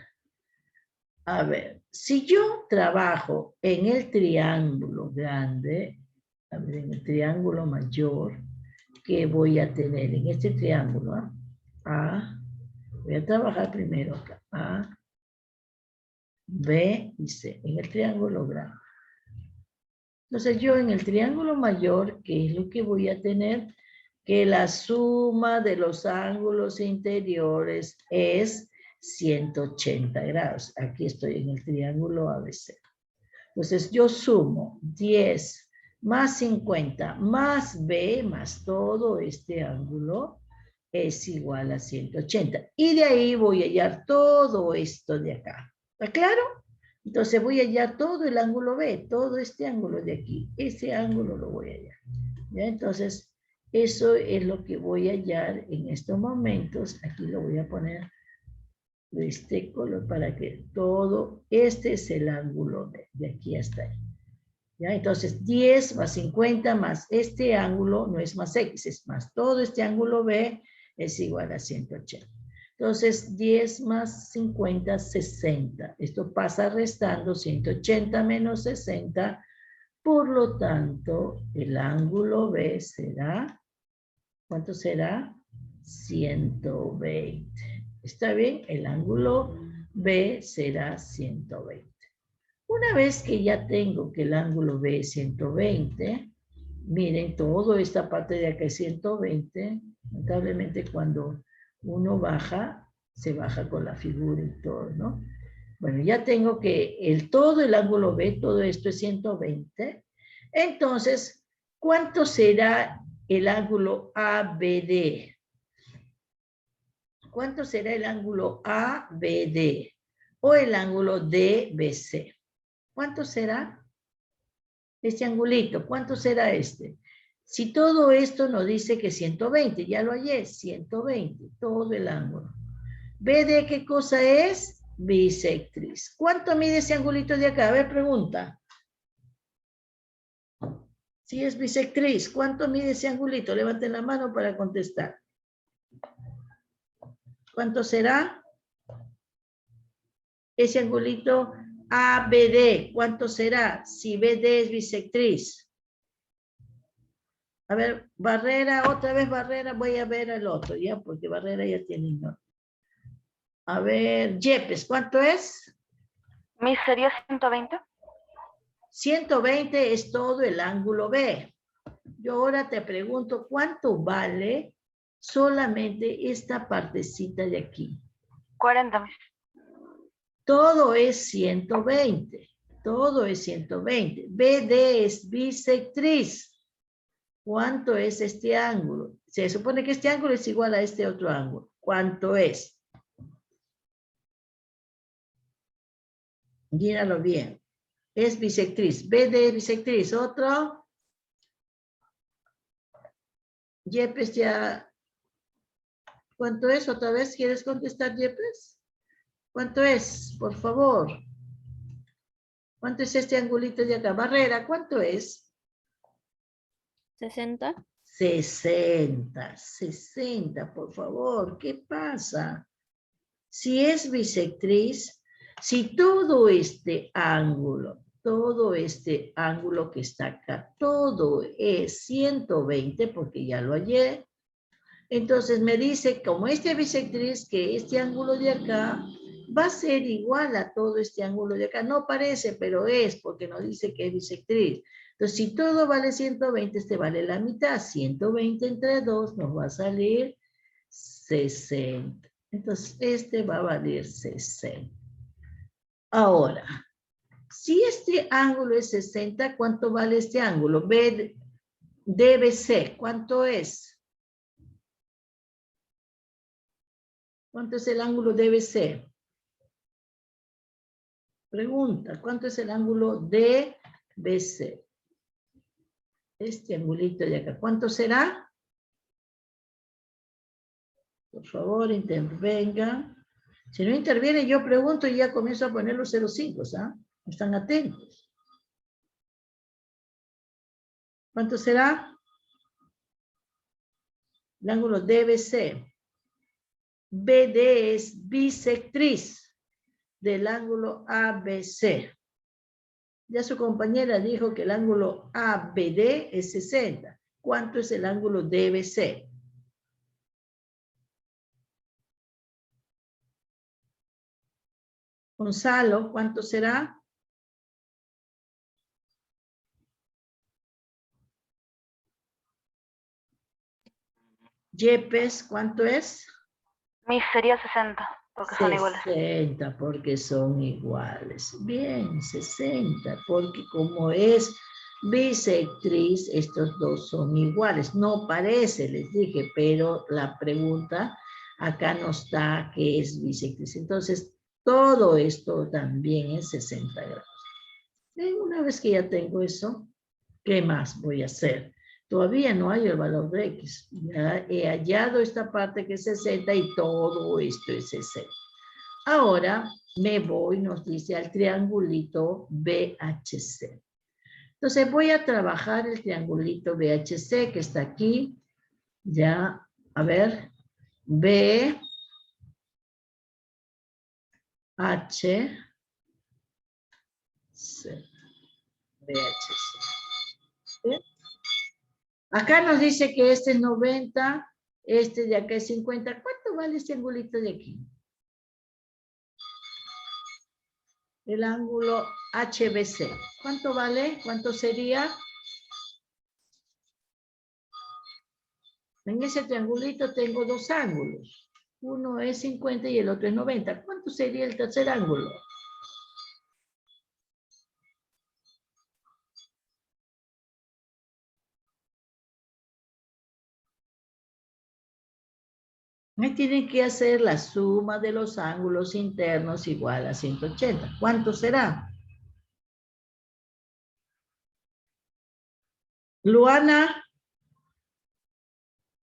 A ver, si yo trabajo en el triángulo grande, a ver, en el triángulo mayor, ¿qué voy a tener en este triángulo? Voy a trabajar primero acá. A, B y C, en el triángulo grande. Entonces yo en el triángulo mayor, ¿qué es lo que voy a tener? Que la suma de los ángulos interiores es 180 grados. Aquí estoy en el triángulo ABC. Entonces yo sumo 10 más 50 más B más todo este ángulo es igual a 180. Y de ahí voy a hallar todo esto de acá. ¿Está claro? Entonces voy a hallar todo el ángulo B, todo este ángulo de aquí. Ese ángulo lo voy a hallar. ¿Ya? Entonces, eso es lo que voy a hallar en estos momentos. Aquí lo voy a poner de este color para que todo, este es el ángulo B, de aquí hasta ahí. ¿Ya? Entonces, 10 más 50 más este ángulo, no es más X, es más todo este ángulo B es igual a 180. Entonces, 10 más 50, 60. Esto pasa restando 180 menos 60. Por lo tanto, el ángulo B será, ¿cuánto será? 120. ¿Está bien? El ángulo B será 120. Una vez que ya tengo que el ángulo B es 120, miren, toda esta parte de acá es 120. Lamentablemente cuando uno baja, se baja con la figura y todo, ¿no? Bueno, ya tengo que todo el ángulo B, todo esto es 120. Entonces, ¿cuánto será el ángulo ABD? ¿Cuánto será el ángulo ABD? O el ángulo DBC. ¿Cuánto será? Este angulito, ¿cuánto será este? Si todo esto nos dice que 120, ya lo hallé, 120, todo el ángulo. ¿BD qué cosa es? Bisectriz. ¿Cuánto mide ese angulito de acá? A ver, pregunta. Si es bisectriz, ¿cuánto mide ese angulito? Levanten la mano para contestar. ¿Cuánto será? Ese angulito ABD, ¿cuánto será? Si BD es bisectriz. A ver, Barrera, otra vez Barrera, voy a ver al otro, ¿ya? Porque Barrera ya tiene no. A ver, Yepes, ¿cuánto es? Miss, ¿sería 120? 120 es todo el ángulo B. Yo ahora te pregunto, ¿cuánto vale solamente esta partecita de aquí? 40, Miss. Todo es 120. Todo es 120. BD es bisectriz. ¿Cuánto es este ángulo? Se supone que este ángulo es igual a este otro ángulo. ¿Cuánto es? Míralo bien. Es bisectriz. BD es bisectriz. Otro. Yepes ya. ¿Cuánto es? ¿Otra vez quieres contestar, Yepes? ¿Cuánto es? Por favor. ¿Cuánto es este angulito de acá? Barrera, ¿cuánto es? 60. 60. 60, por favor. ¿Qué pasa? Si es bisectriz, si todo este ángulo que está acá, todo es 120, porque ya lo hallé, entonces me dice, como este bisectriz, que este ángulo de acá va a ser igual a todo este ángulo de acá. No parece, pero es, porque nos dice que es bisectriz. Entonces, si todo vale 120, este vale la mitad. 120 entre 2 nos va a salir 60. Entonces, este va a valer 60. Ahora, si este ángulo es 60, ¿cuánto vale este ángulo? DBC, ¿cuánto es? ¿Cuánto es el ángulo DBC? Pregunta, ¿cuánto es el ángulo DBC? Este angulito de acá, ¿cuánto será? Por favor, intervenga. Si no interviene, yo pregunto y ya comienzo a poner los 0,5, ¿ah? Están atentos. ¿Cuánto será? El ángulo DBC. BD es bisectriz del ángulo ABC. Ya su compañera dijo que el ángulo ABD es 60. ¿Cuánto es el ángulo DBC? Gonzalo, ¿cuánto será? Yepes, ¿cuánto es? Miss, sería 60, porque son iguales. 60, porque son iguales. Bien, 60, porque como es bisectriz, estos dos son iguales. No parece, les dije, pero la pregunta acá no está que es bisectriz. Entonces, todo esto también es 60 grados. Una vez que ya tengo eso, ¿qué más voy a hacer? Todavía no hay el valor de X. Ya he hallado esta parte que es 60 y todo esto es 60. Ahora me voy, nos dice, al triangulito BHC. Entonces voy a trabajar el triangulito BHC que está aquí. Ya, a ver, B, H, C, BHC. ¿Sí? Acá nos dice que este es 90, este de acá es 50. ¿Cuánto vale este angulito de aquí? El ángulo HBC. ¿Cuánto vale? ¿Cuánto sería? En ese triangulito tengo dos ángulos. Uno es 50 y el otro es 90. ¿Cuánto sería el tercer ángulo? Me tienen que hacer la suma de los ángulos internos igual a 180. ¿Cuánto será? Luana,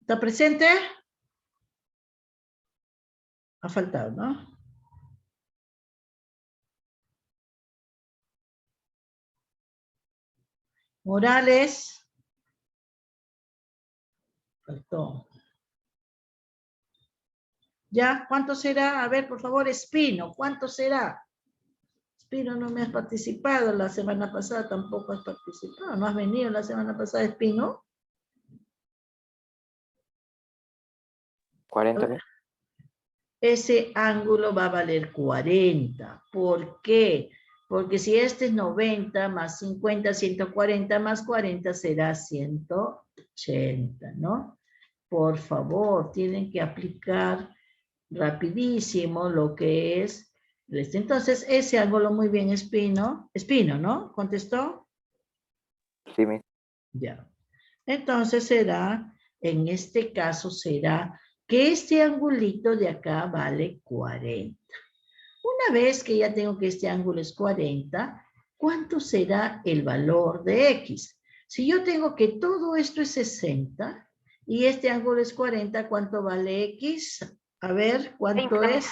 ¿está presente? Ha faltado, ¿no? Morales. Faltó. ¿Ya? ¿Cuánto será? A ver, por favor, Espino, ¿cuánto será? Espino, no me has participado la semana pasada, tampoco has participado. ¿No has venido la semana pasada, Espino? 40 mil. ese ángulo va a valer 40. ¿Por qué? Porque si este es 90 más 50, 140 más 40 será 180, ¿no? Por favor, tienen que aplicar rapidísimo lo que es este. Entonces, ese ángulo muy bien, Espino, ¿no? ¿Contestó? Sí, Miss. Ya. Entonces será, en este caso será que este angulito de acá vale 40. Una vez que ya tengo que este ángulo es 40, ¿cuánto será el valor de X? Si yo tengo que todo esto es 60 y este ángulo es 40, ¿cuánto vale X? A ver, ¿cuánto 20. es?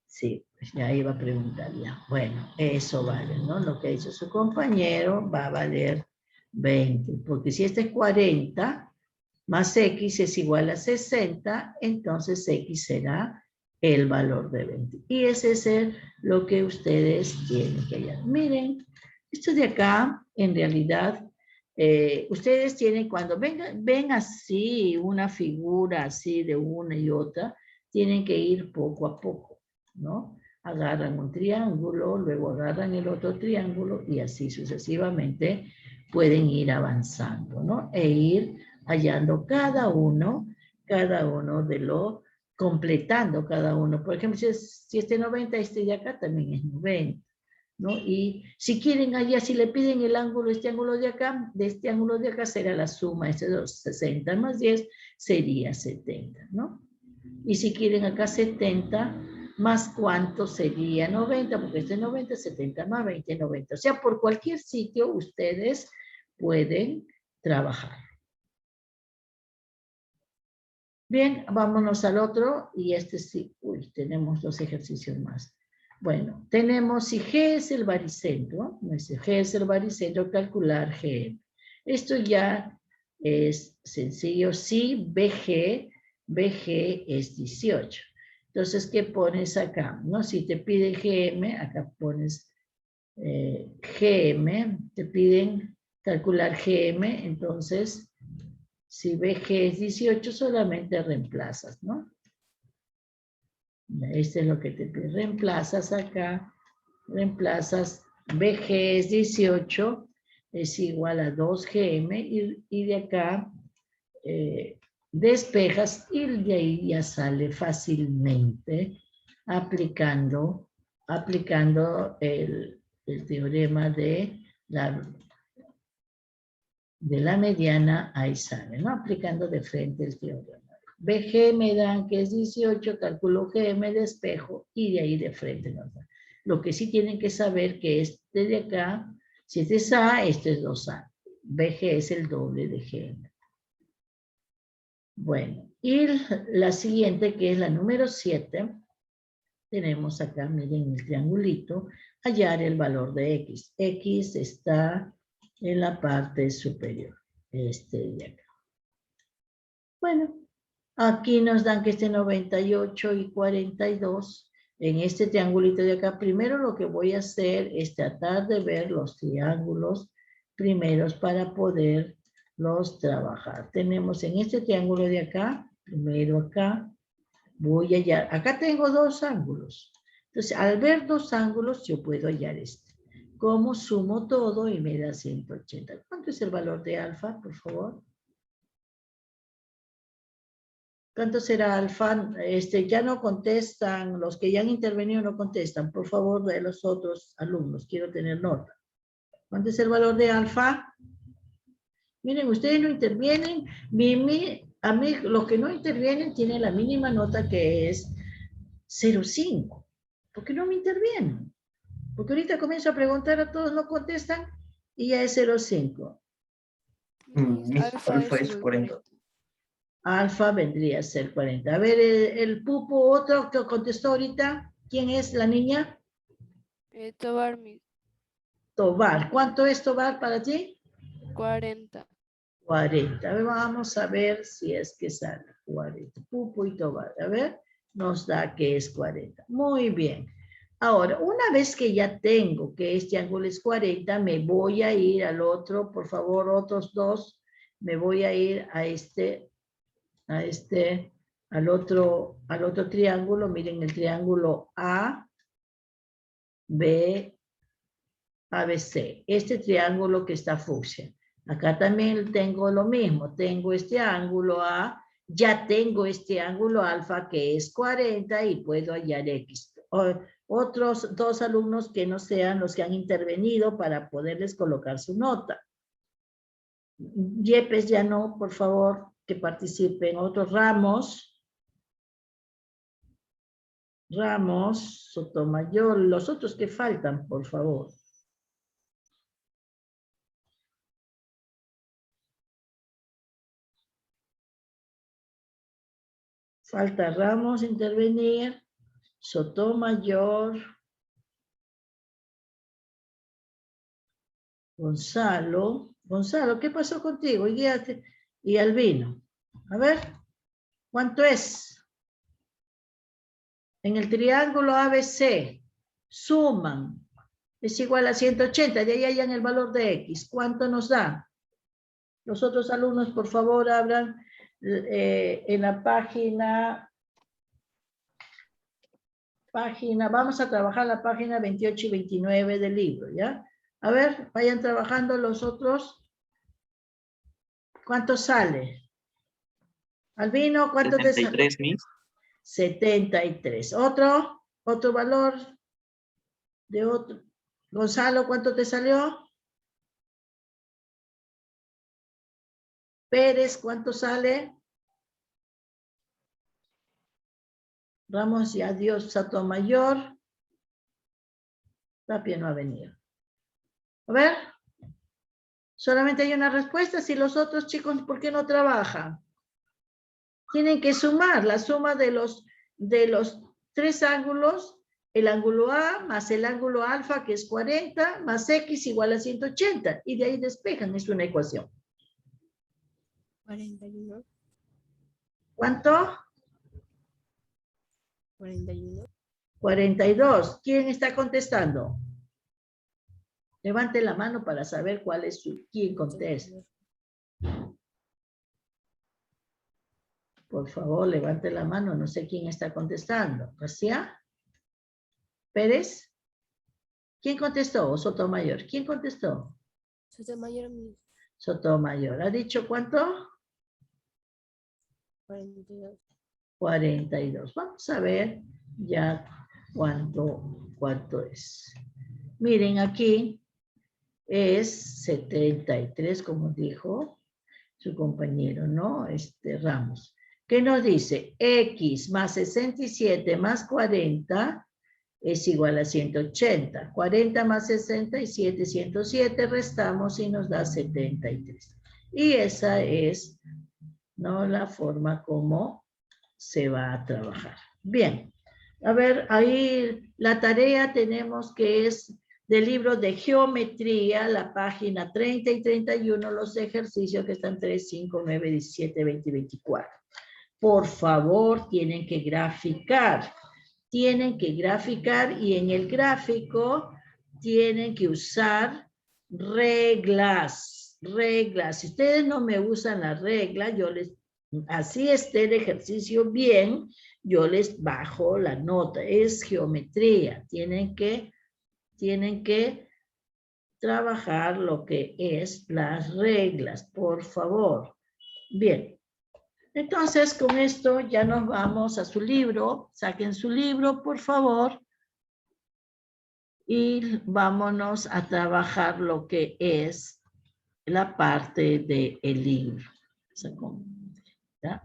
Sí, pues ya iba a preguntar ya. Bueno, eso vale, ¿no? Lo que hizo su compañero va a valer 20, porque si este es 40 más X es igual a 60, entonces X será el valor de 20. Y ese es lo que ustedes tienen que hallar. Miren, esto de acá, en realidad, ustedes tienen, cuando ven así una figura así de una y otra, tienen que ir poco a poco, ¿no? Agarran un triángulo, luego agarran el otro triángulo y así sucesivamente pueden ir avanzando, ¿no? E ir hallando cada uno de los, completando cada uno. Por ejemplo, si este 90, este de acá también es 90, ¿no? Y si quieren allá, si le piden el ángulo, este ángulo de acá, de este ángulo de acá será la suma, este 60 más 10 sería 70, ¿no? Y si quieren acá 70, más cuánto sería 90, porque este es 90, 70 más 20, 90. O sea, por cualquier sitio ustedes pueden trabajar. Bien, vámonos al otro, y este sí, uy, tenemos 2 ejercicios más. Bueno, tenemos, si G es el baricentro, si G es el baricentro, calcular G. Esto ya es sencillo, si BG es 18. Entonces, ¿qué pones acá? ¿No? Si te piden GM, acá pones GM, te piden calcular GM, entonces si BG es 18, solamente reemplazas, ¿no? Este es lo que te pide. Reemplazas acá, reemplazas BG es 18, es igual a 2GM, y de acá despejas, y de ahí ya sale fácilmente aplicando el teorema de la mediana, ahí sale, ¿no? Aplicando de frente el teorema. BG me dan que es 18, calculo GM, despejo, y de ahí de frente nos da. Lo que sí tienen que saber que este de acá, si este es A, este es 2A. BG es el doble de GM. Bueno, y la siguiente, que es la número 7, tenemos acá, miren el triangulito, hallar el valor de X. X está en la parte superior, este de acá. Bueno, aquí nos dan que este 98 y 42, en este triangulito de acá, primero lo que voy a hacer es tratar de ver los triángulos primeros para poderlos trabajar. Tenemos en este triángulo de acá, primero acá, voy a hallar, acá tengo 2 ángulos. Entonces, al ver 2 ángulos, yo puedo hallar este. ¿Cómo sumo todo y me da 180? ¿Cuánto es el valor de alfa, por favor? ¿Cuánto será alfa? Ya no contestan, los que ya han intervenido no contestan. Por favor, de los otros alumnos, quiero tener nota. ¿Cuánto es el valor de alfa? Miren, ustedes no intervienen. A mí, los que no intervienen tienen la mínima nota, que es 0,5. ¿Por qué no me intervienen? Porque ahorita comienzo a preguntar a todos, no contestan, y ya es 0,5. Alfa es 40. Alfa vendría a ser 40. A ver, el pupo, otro que contestó ahorita. ¿Quién es la niña? Tobar, Tobar. ¿Cuánto es Tobar para ti? 40. 40. A ver, vamos a ver si es que sale 40. Pupo y Tobar. A ver, nos da que es 40. Muy bien. Ahora, una vez que ya tengo que este ángulo es 40, me voy a ir al otro, por favor, otros 2. Me voy a ir a este al otro triángulo. Miren el triángulo ABC. Este triángulo que está fucsia. Acá también tengo lo mismo. Tengo este ángulo A. Ya tengo este ángulo alfa que es 40 y puedo hallar X. Otros dos alumnos que no sean los que han intervenido para poderles colocar su nota. Yepes ya no, por favor, que participen. Otros Ramos, Sotomayor, los otros que faltan, por favor. Falta Ramos intervenir, Sotomayor, Gonzalo. Gonzalo, ¿qué pasó contigo? Y Albino. A ver, ¿cuánto es? En el triángulo ABC, suman, es igual a 180, de ahí hayan el valor de X. ¿Cuánto nos da? Los otros alumnos, por favor, abran en la página, vamos a trabajar la página 28 y 29 del libro, ¿ya? A ver, vayan trabajando los otros. ¿Cuánto sale? Albino, ¿cuánto te sale? 73, Miss. 73. ¿Otro valor de otro? Gonzalo, ¿cuánto te salió? Pérez, ¿cuánto sale? Ramos y adiós, Sotomayor. Tapia no ha venido. A ver. Solamente hay una respuesta. Si los otros chicos, ¿por qué no trabajan? Tienen que sumar la suma de los tres ángulos, el ángulo A más el ángulo alfa, que es 40, más X igual a 180. Y de ahí despejan, es una ecuación. 41. ¿Cuánto? 41. 42. ¿Quién está contestando? Levante la mano para saber cuál es quién contesta. Por favor, levante la mano. No sé quién está contestando. ¿García? ¿Pérez? ¿Quién contestó? ¿O Sotomayor? ¿Quién contestó? Sotomayor. Sotomayor. ¿Ha dicho cuánto? 42. 42. Vamos a ver ya cuánto es. Miren, aquí es 73, como dijo su compañero, ¿no? Ramos. ¿Qué nos dice? X más 67 más 40 es igual a 180. 40 más 67, 107, restamos y nos da 73. Y esa es, ¿no?, la forma como se va a trabajar. Bien. A ver, ahí la tarea tenemos que es del libro de geometría, la página 30 y 31, los ejercicios que están 3, 5, 9, 17, 20 y 24. Por favor, tienen que graficar. Tienen que graficar y en el gráfico tienen que usar reglas. Reglas. Si ustedes no me usan las reglas, yo les, así esté el ejercicio bien, yo les bajo la nota. Es geometría. Tienen que trabajar lo que es las reglas, por favor. Bien. Entonces, con esto ya nos vamos a su libro. Saquen su libro, por favor. Y vámonos a trabajar lo que es la parte del libro. ¿Ya?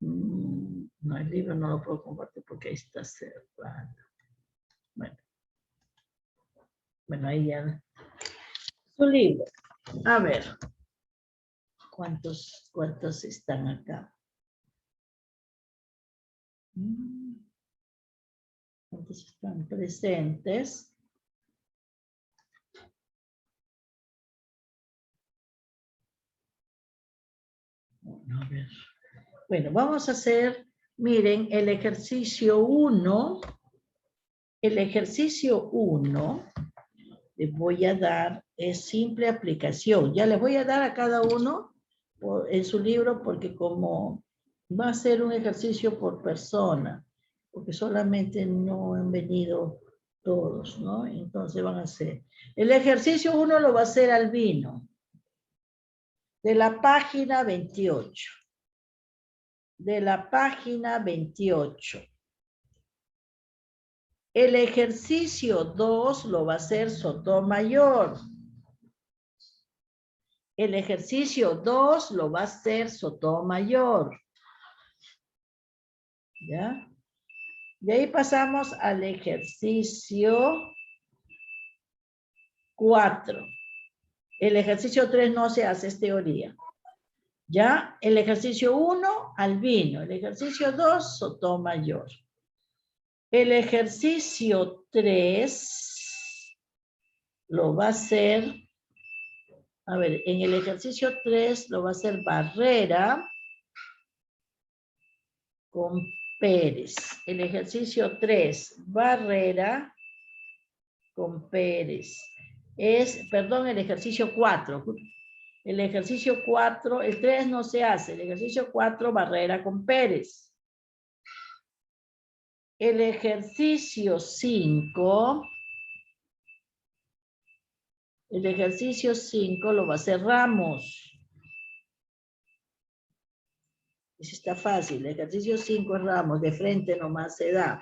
No, el libro no lo puedo compartir porque ahí está cerrado. Bueno, ahí ya. Su libro. A ver. ¿Cuántos están acá? ¿Cuántos están presentes? A ver. Bueno, vamos a hacer, miren, el ejercicio 1. El ejercicio 1 les voy a dar, es simple aplicación. Ya les voy a dar a cada uno en su libro, porque como va a ser un ejercicio por persona, porque solamente no han venido todos, ¿no? Entonces van a hacer. El ejercicio 1 lo va a hacer Albino, de la página 28. De la página 28. El ejercicio 2 lo va a hacer Sotomayor. El ejercicio 2 lo va a hacer Sotomayor. ¿Ya? De ahí pasamos al ejercicio 4. El ejercicio 3 no se hace, es teoría. ¿Ya? El ejercicio 1, Albino. El ejercicio 2, Sotomayor. El ejercicio 3 lo va a hacer, a ver, en el ejercicio 3 lo va a hacer Barrera con Pérez. El ejercicio 3, Barrera con Pérez. Perdón, el ejercicio 4. El ejercicio 4, el 3 no se hace. El ejercicio 4, Barrera con Pérez. El ejercicio 5, lo va a hacer Ramos. Eso está fácil. El ejercicio 5 es Ramos, de frente nomás se da.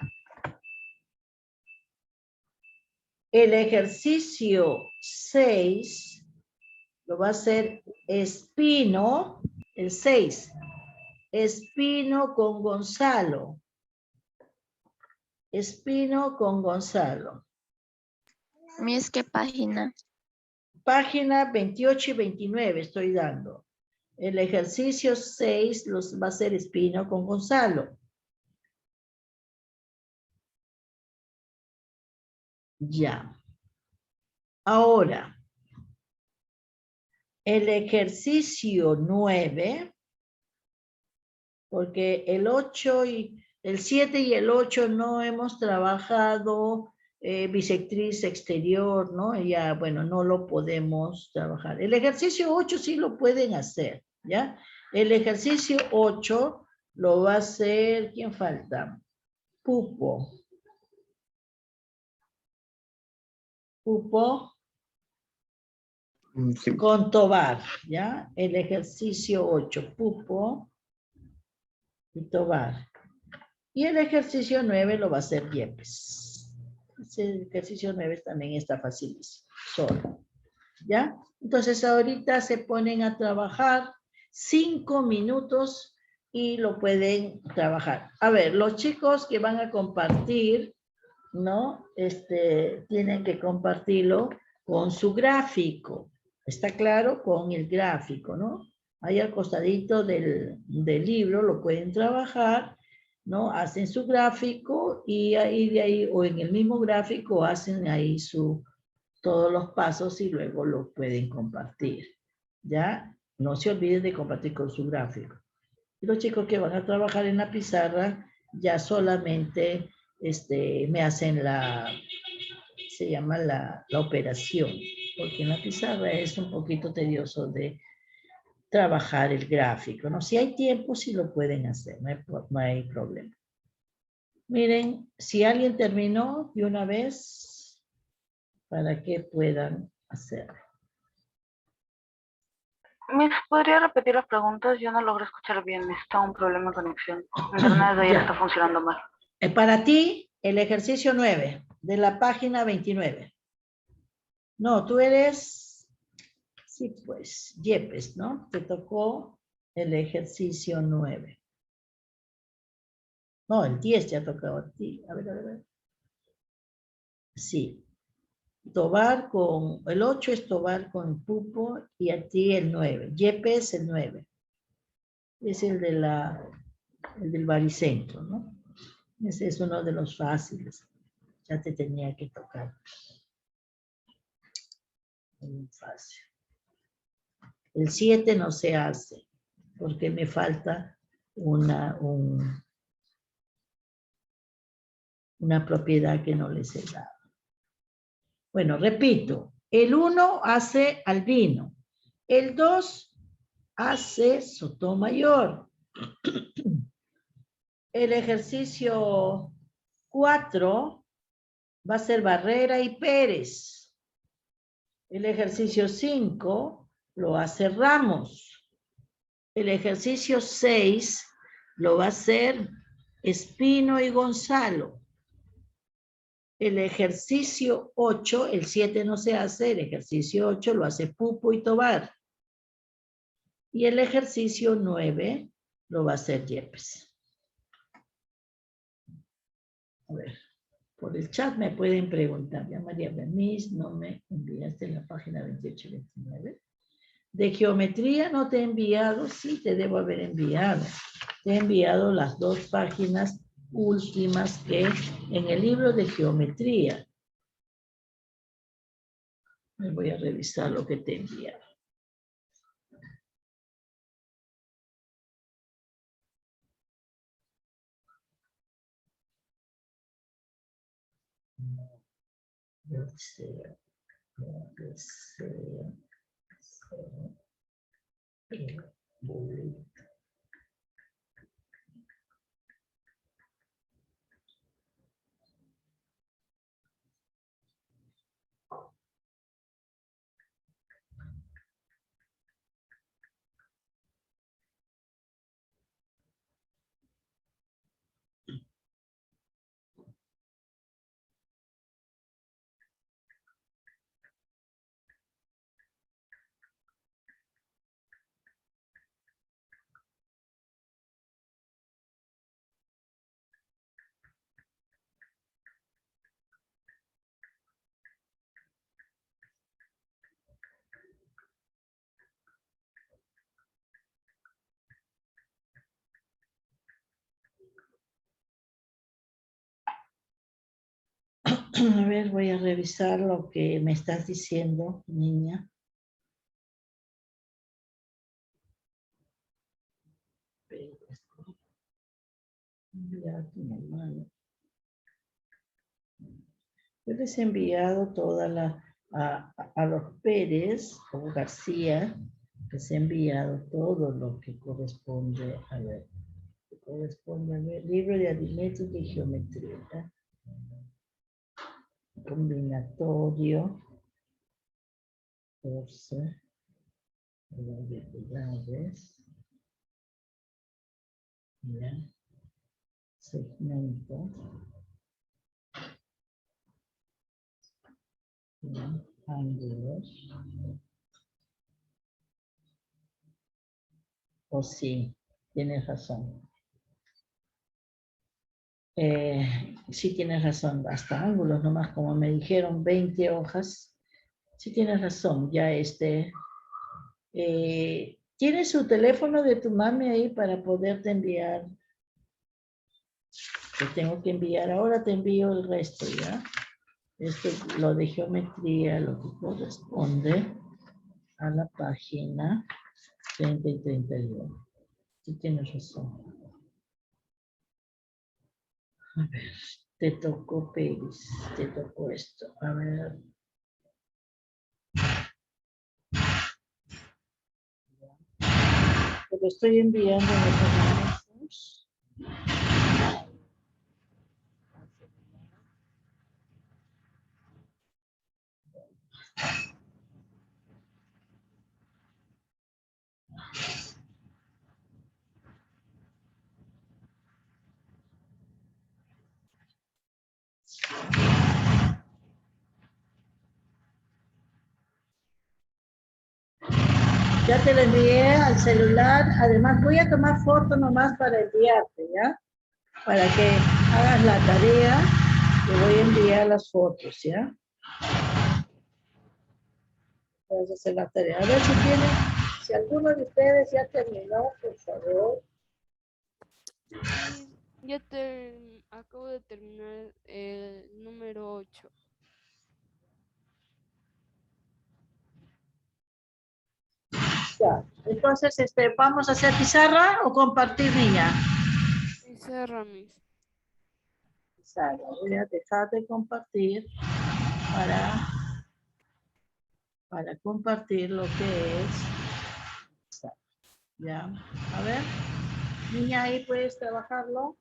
El ejercicio 6 lo va a hacer Espino, el 6. Espino con Gonzalo. Espino con Gonzalo. Miss, ¿qué página? Página 28 y 29 estoy dando. El ejercicio 6 los va a hacer Espino con Gonzalo. Ya. Ahora, el ejercicio 9, porque el 8 y el 7 y el 8 no hemos trabajado bisectriz exterior, ¿no? Ya, bueno, no lo podemos trabajar. El ejercicio 8 sí lo pueden hacer, ¿ya? El ejercicio 8 lo va a hacer, ¿quién falta? Pupo. Pupo Sí. con Tobar, ¿ya? El ejercicio 8, Pupo y Tobar. Y el ejercicio 9 lo va a hacer Yepes. Ese ejercicio 9 también está facilísimo, solo. ¿Ya? Entonces ahorita se ponen a trabajar 5 minutos y lo pueden trabajar. A ver, los chicos que van a compartir, ¿no? Tienen que compartirlo con su gráfico. ¿Está claro? Con el gráfico, ¿no? Ahí al costadito del libro lo pueden trabajar, ¿no? Hacen su gráfico y ahí de ahí, o en el mismo gráfico, hacen ahí todos los pasos y luego lo pueden compartir. ¿Ya? No se olviden de compartir con su gráfico. Y los chicos que van a trabajar en la pizarra ya solamente me hacen se llama la operación, porque en la pizarra es un poquito tedioso de trabajar el gráfico, ¿no? Si hay tiempo, sí lo pueden hacer, no hay problema. Miren, si alguien terminó de una vez, para que puedan hacerlo. Miss, ¿podría repetir las preguntas? Yo no logro escuchar bien, está un problema de conexión. Internet de ayer está funcionando mal. Para ti, el ejercicio 9, de la página 29. No, tú eres, sí pues, Yepes, ¿no? Te tocó el ejercicio 9. No, el 10 te ha tocado a ti. A ver. Sí. Tobar con, el 8 es Tobar con Pupo y a ti el 9. Yepes el 9. Es el del baricentro, ¿no? Ese es uno de los fáciles. Ya te tenía que tocar. Muy fácil. El 7 no se hace porque me falta una propiedad que no les he dado. Bueno, repito. El 1 hace Albino. El 2 hace Sotomayor. El ejercicio 4 va a ser Barrera y Pérez. El ejercicio 5 lo hace Ramos. El ejercicio 6 lo va a hacer Espino y Gonzalo. El ejercicio 8, el 7 no se hace, el ejercicio 8 lo hace Pupo y Tobar. Y el ejercicio 9 lo va a hacer Yepes. A ver, por el chat me pueden preguntar. Ya María Bernice, no me enviaste en la página 28 y 29. De geometría no te he enviado, sí te debo haber enviado. Te he enviado las 2 páginas últimas que en el libro de geometría. Me voy a revisar lo que te he enviado. A ver, voy a revisar lo que me estás diciendo, niña. Ya, tu hermano. Yo les he enviado toda a los Pérez o García, les he enviado todo lo que corresponde a ver, libro de aritmética y geometría, combinatorio, 14, unidades, ya, segmento, ya, ángulos, o sí, tienes razón. Sí tienes razón, hasta ángulos nomás, como me dijeron, 20 hojas. Sí tienes razón, ya ¿tienes su teléfono de tu mami ahí para poderte enviar? Te tengo que enviar, ahora te envío el resto, ¿ya? Esto es lo de geometría, lo que corresponde a la página 30 y 31. Sí tienes razón. A ver, te tocó Pérez, te tocó esto. A ver. Te lo estoy enviando en los momentos. Ya te lo envié al celular. Además, voy a tomar foto nomás para enviarte, ¿ya? Para que hagas la tarea, te voy a enviar las fotos, ¿ya? Puedes hacer la tarea. A ver si alguno de ustedes ya terminó, por favor. Ya acabo de terminar el número 8. Ya. Entonces, ¿vamos a hacer pizarra o compartir, niña? Pizarra, mis. Pizarra. Voy a dejar de compartir para compartir lo que es. Ya, a ver. Niña, ahí puedes trabajarlo.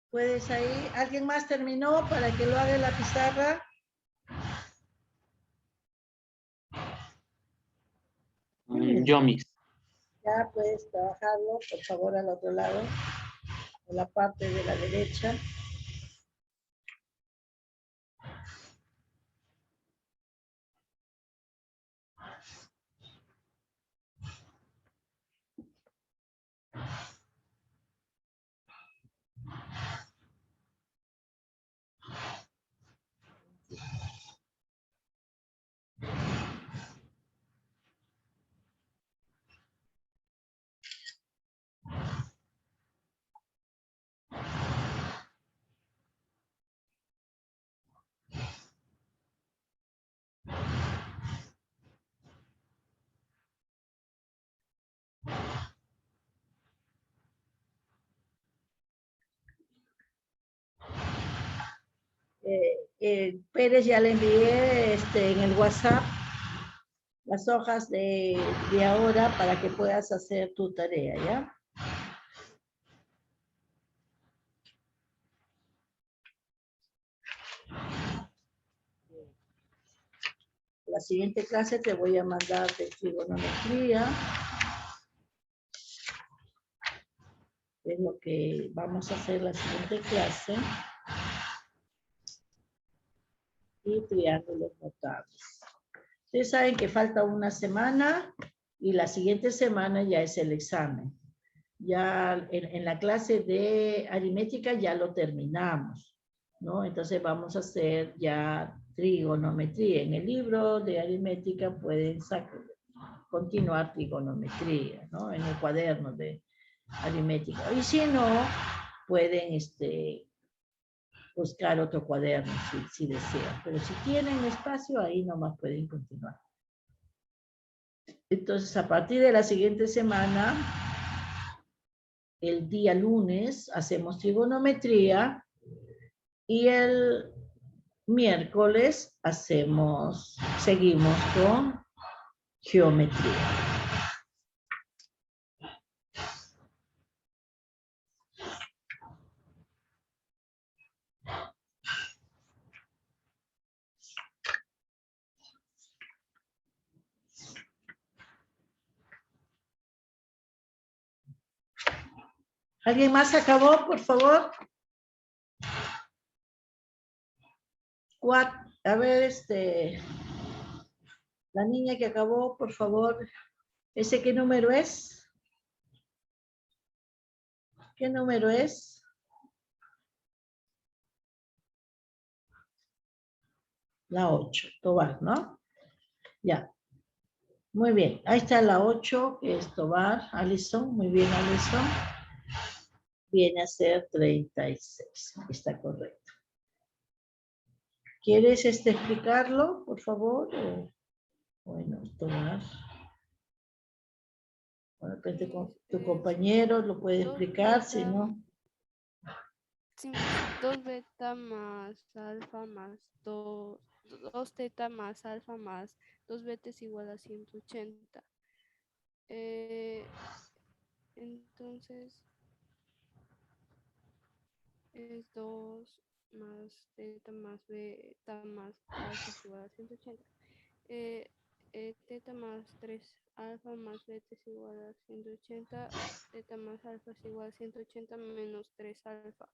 ¿Puedes ahí? ¿Alguien más terminó para que lo haga en la pizarra? Yo, Miss. Ya puedes trabajarlo, por favor, al otro lado, en la parte de la derecha. Pérez ya le envié en el WhatsApp las hojas de ahora para que puedas hacer tu tarea, ¿ya? La siguiente clase te voy a mandar de trigonometría. Es lo que vamos a hacer la siguiente clase. Y triángulos notables. Ustedes saben que falta una semana y la siguiente semana ya es el examen. Ya en la clase de aritmética ya lo terminamos, ¿no? Entonces vamos a hacer ya trigonometría. En el libro de aritmética pueden continuar trigonometría, ¿no? En el cuaderno de aritmética. Y si no, pueden buscar otro cuaderno si desean. Pero si tienen espacio, ahí nomás pueden continuar. Entonces, a partir de la siguiente semana, el día lunes, hacemos trigonometría y el miércoles seguimos con geometría. ¿Alguien más acabó, por favor? A ver, la niña que acabó, por favor. ¿Ese qué número es? ¿Qué número es? La 8, Tobar, ¿no? Ya. Muy bien. Ahí está la 8, que es Tobar, Alison. Muy bien, Alison. Viene a ser 36. Está correcto. ¿Quieres explicarlo, por favor? Bueno, Tobar. Bueno, pues tu compañero lo puede explicar, si no. Sí, 2 beta más alfa más 2 teta más alfa más 2 beta es igual a 180. Entonces es 2 más teta más beta más alfa es igual a 180. Teta más 3 alfa más beta es igual a 180. Teta más alfa es igual a 180 menos 3 alfa.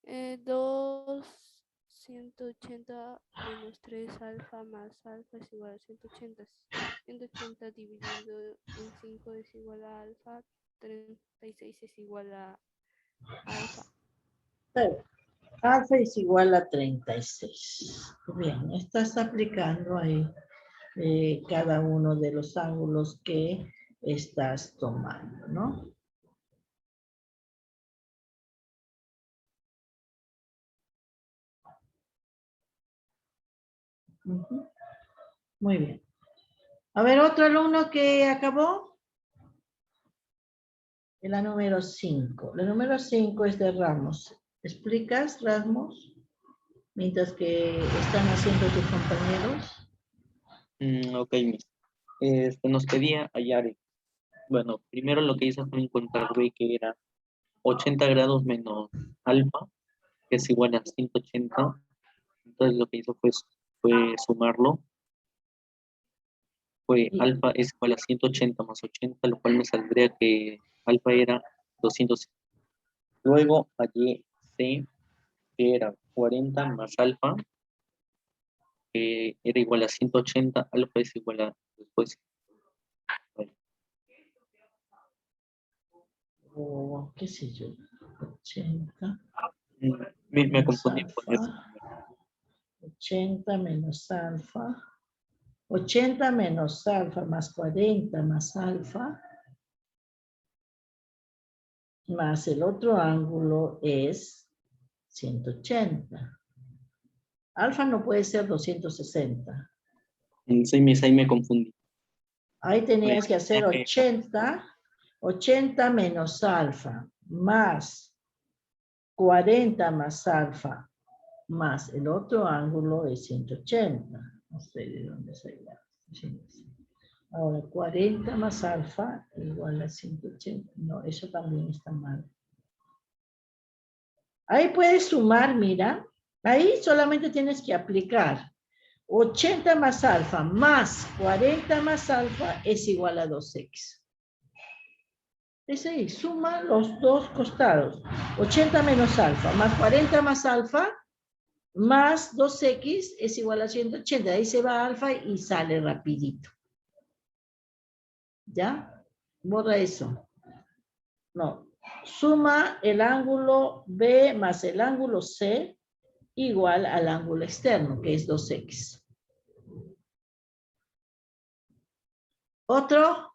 2, 180 menos 3 alfa más alfa es igual a 180. 180 dividido en 5 es igual a alfa. 36 es igual a alfa. Alfa es igual a 36. Bien, estás aplicando ahí cada uno de los ángulos que estás tomando, ¿no? Ujú. Muy bien. A ver, otro alumno que acabó. La número 5. La número 5 es de Ramos. ¿Explicas, Ramos? Mientras que están haciendo tus compañeros. Ok, Miss. Nos pedía hallar. Bueno, primero lo que hice fue encontrar B, que era 80 grados menos alfa, que es igual a 180. Entonces lo que hizo fue sumarlo. Fue Y- alfa es igual a 180 más 80, lo cual me saldría que alfa era 200. Luego hallé C, que era 40 más alfa, que era igual a 180. Alfa es igual a, después, bueno, O qué sé yo. 80 me menos confundí con eso. alfa. 80 menos alfa. 80 menos alfa más 40 más alfa. Más el otro ángulo es 180. Alfa no puede ser 260. Sí, Miss, ahí me confundí. Ahí tenías que hacer Tenía que- 80 menos alfa, más 40 más alfa, más el otro ángulo es 180. No sé de dónde salió. Ahora, 40 más alfa igual a 180. No, eso también está mal. Ahí puedes sumar, mira. Ahí solamente tienes que aplicar 80 más alfa más 40 más alfa es igual a 2x. Es ahí, suma los dos costados. 80 menos alfa más 40 más alfa más 2x es igual a 180. Ahí se va alfa y sale rapidito. ¿Ya? Borra eso. No. Suma el ángulo B más el ángulo C igual al ángulo externo, que es 2x. ¿Otro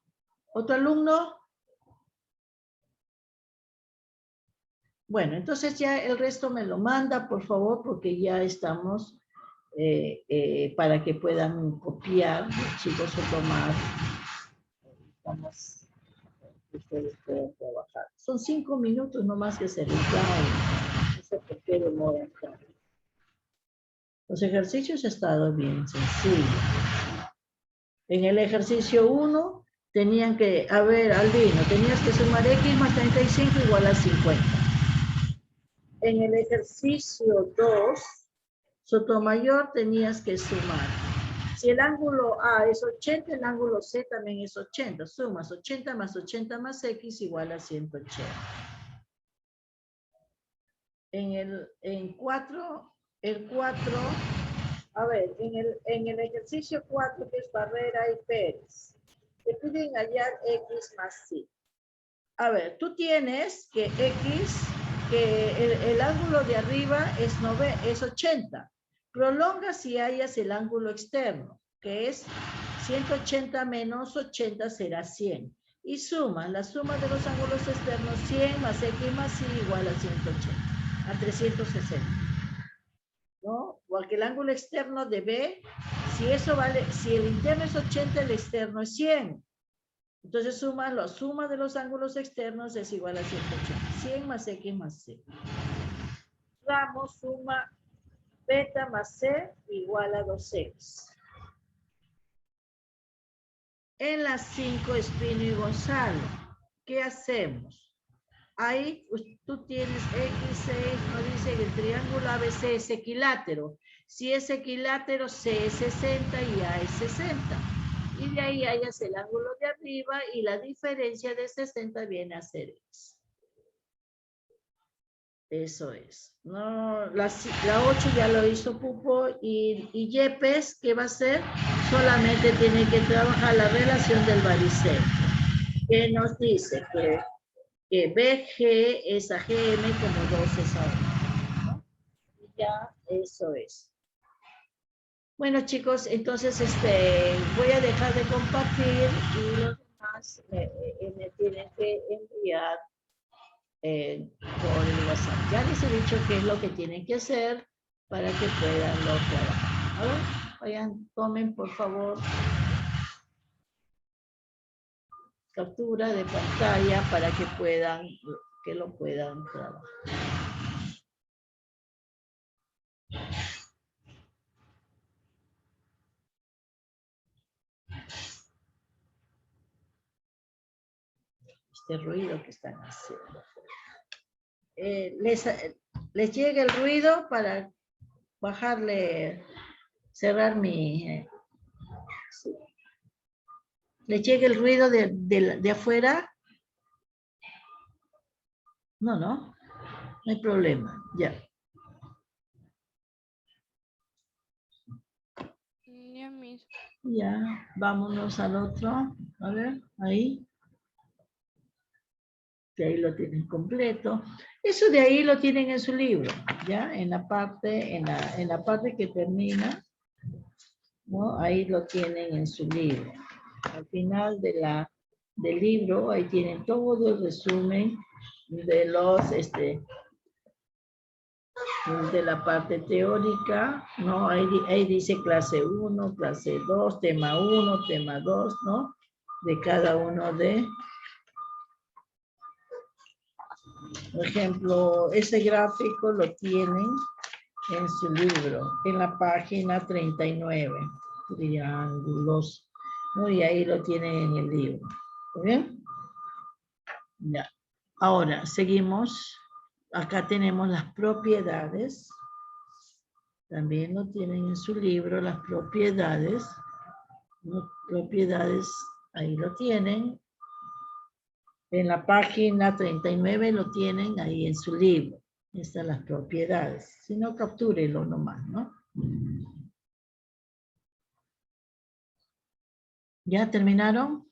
alumno? Bueno, entonces ya el resto me lo manda, por favor, porque ya estamos para que puedan copiar, los chicos, o tomar. Vamos, ustedes pueden trabajar. Son 5 minutos nomás que se les da. No sé por qué demoran tanto. Los ejercicios han estado bien sencillos. En el ejercicio 1 tenían que, a ver, Albino, tenías que sumar x más 35 igual a 50. En el ejercicio 2, Sotomayor, tenías que sumar. Si el ángulo A es 80, el ángulo C también es 80. Sumas 80 más x igual a 180. En 4, a ver, en el ejercicio 4, que es Barrera y Pérez, te piden hallar x más y. A ver, tú tienes que x, que el ángulo de arriba es 80. Prolonga si hallas el ángulo externo, que es 180 menos 80 será 100. Y suma, la suma de los ángulos externos, 100 más x más y igual a 180, a 360. ¿No? Porque el ángulo externo de B, si eso vale, si el interno es 80, el externo es 100. Entonces la suma de los ángulos externos es igual a 180. 100 más x más c. Ramos suma beta más c igual a 2x. En las 5, Espino y Gonzalo, ¿qué hacemos? Ahí tú tienes x6, nos dice que el triángulo ABC es equilátero. Si es equilátero, C es 60 y A es 60. Y de ahí hallas el ángulo de arriba y la diferencia de 60 viene a ser x. Eso es. No, la 8 ya lo hizo Pupo y Yepes, ¿qué va a hacer? Solamente tiene que trabajar la relación del baricentro, que nos dice que BG es a GM como 2 es a 1. ¿No? Y ya eso es. Bueno, chicos, entonces voy a dejar de compartir y los demás más me tienen que enviar por el WhatsApp. Ya les he dicho qué es lo que tienen que hacer para que puedan lo trabajar. A ver, vayan, tomen por favor captura de pantalla para que lo puedan trabajar. Este ruido que están haciendo. Les llega el ruido para bajarle, cerrar mi... sí. ¿Les llega el ruido de afuera? No, no hay problema, ya. Ya mismo. Ya, vámonos al otro. A ver, ahí. Que ahí lo tienen completo. Eso de ahí lo tienen en su libro, ¿ya? En la parte que termina, ¿no? Ahí lo tienen en su libro. Al final del libro, ahí tienen todo el resumen de de la parte teórica, ¿no? Ahí dice clase 1, clase 2, tema 1, tema 2, ¿no? De cada uno de... Por ejemplo, ese gráfico lo tienen en su libro, en la página 39, triángulos, ¿no? Y ahí lo tienen en el libro. ¿Está bien? Ya. Ahora, seguimos. Acá tenemos las propiedades. También lo tienen en su libro, las propiedades. ¿No? Propiedades, ahí lo tienen. En la página 39 lo tienen ahí en su libro. Están las propiedades. Si no, captúrelo nomás, ¿no? ¿Ya terminaron?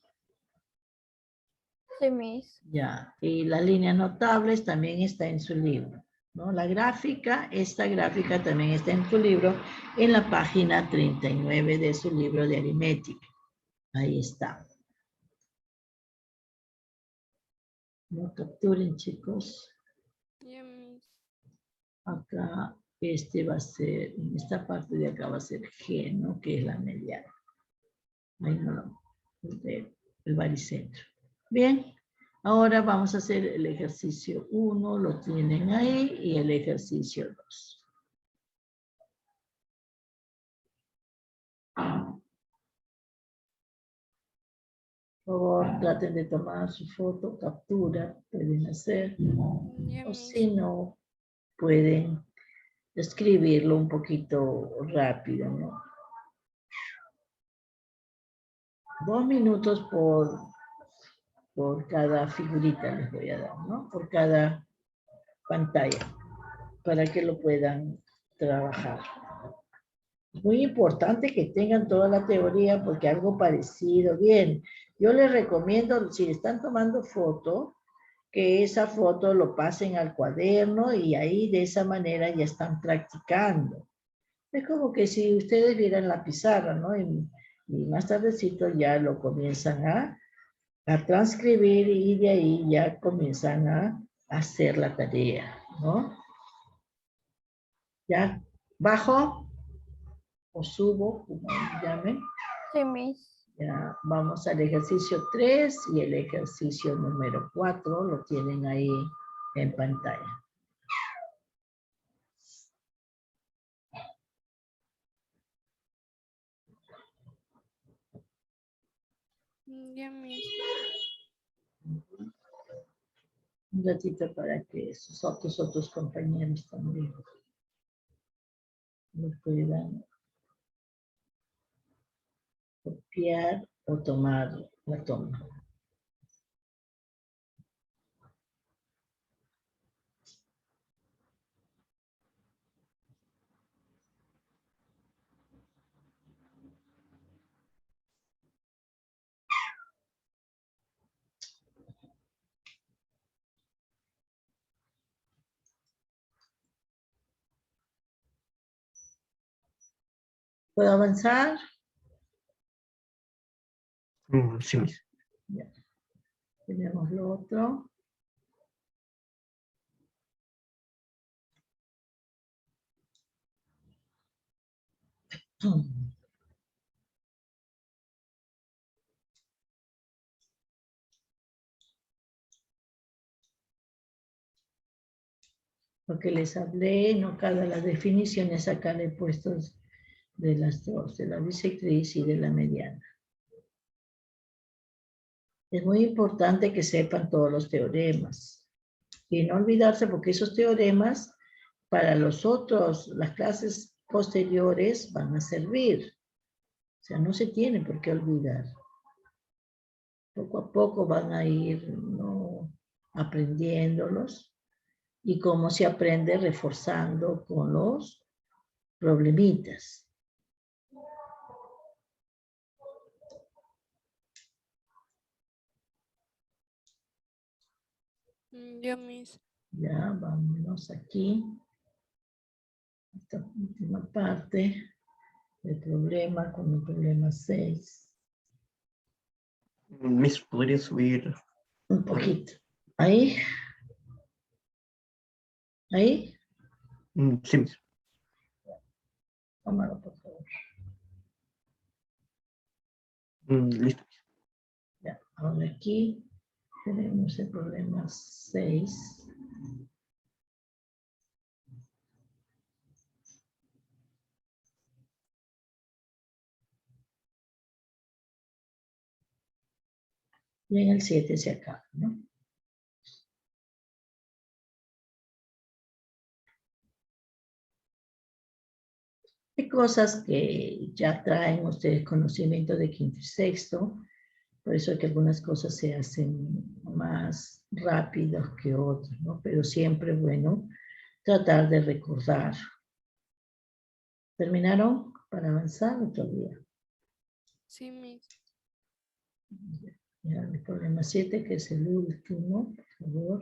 Sí, Miss. Ya. Y las líneas notables también está en su libro, ¿no? La gráfica, esta gráfica también está en su libro, en la página 39 de su libro de aritmética. Ahí está. No capturen, chicos. Ya mismo. Acá, va a ser, en esta parte de acá va a ser G, ¿no? Que es la mediana. Ahí no lo, el baricentro. Bien, ahora vamos a hacer el ejercicio 1, lo tienen ahí, y el ejercicio 2. Por favor, traten de tomar su foto, captura, pueden hacer, Ya o si mismo. no, pueden escribirlo un poquito rápido, ¿no? 2 minutos por cada figurita les voy a dar, ¿no? Por cada pantalla, para que lo puedan trabajar. Es muy importante que tengan toda la teoría porque algo parecido, bien. Yo les recomiendo, si están tomando foto, que esa foto lo pasen al cuaderno y ahí de esa manera ya están practicando. Es como que si ustedes vieran la pizarra, ¿no? Y más tardecito ya lo comienzan a transcribir y de ahí ya comienzan a hacer la tarea, ¿no? Ya bajo o subo, como llamen. Sí, Miss. Ya vamos al ejercicio 3 y el ejercicio número 4 lo tienen ahí en pantalla. Ya mismo. Un ratito para que sus otros compañeros también lo puedan copiar o tomar la toma. ¿Puedo avanzar? Sí, Miss. Ya. Tenemos lo otro. Lo que les hablé, no cada las definiciones, acá le he puesto de las dos, de la bisectriz y de la mediana. Es muy importante que sepan todos los teoremas. Y no olvidarse, porque esos teoremas para los otros, las clases posteriores van a servir. O sea, no se tiene por qué olvidar. Poco a poco van a ir, ¿no?, aprendiéndolos. Y cómo se aprende reforzando con los problemitas. Ya, Miss. Ya, vámonos aquí. Esta última parte del problema con el problema 6. Miss, ¿podría subir? Un poquito. Ahí. Ahí. Sí, Miss. Tómalo, por favor. Listo. Ya, ahora aquí tenemos el problema 6. Y en el 7 se acaba, ¿no? Hay cosas que ya traen ustedes conocimiento de quinto y sexto, por eso es que algunas cosas se hacen más rápidas que otras, ¿no? Pero siempre es bueno tratar de recordar. ¿Terminaron para avanzar otro día? Sí, Miss. Ya, el problema 7, que es el último, por favor.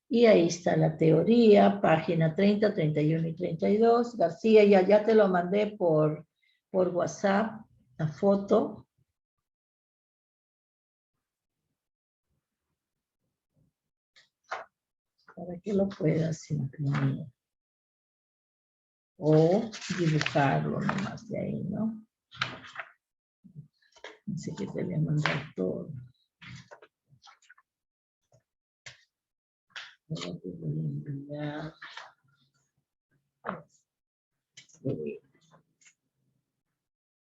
Y ahí está la teoría, página 30, 31 y 32. García, ya te lo mandé por WhatsApp, la foto. Para que lo puedas imprimir. O dibujarlo nomás de ahí, ¿no? Así que te voy a mandar todo. Ahora te voy a enviar.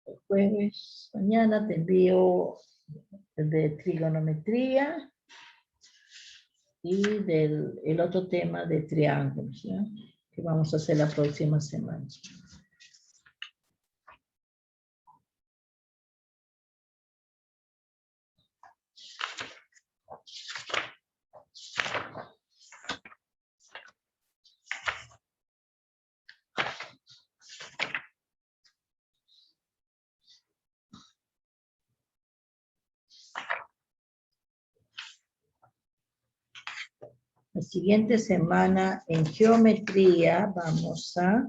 El jueves, mañana te envío de trigonometría y el otro tema de triángulos, ¿ya? Que vamos a hacer la próxima semana. La siguiente semana en geometría vamos a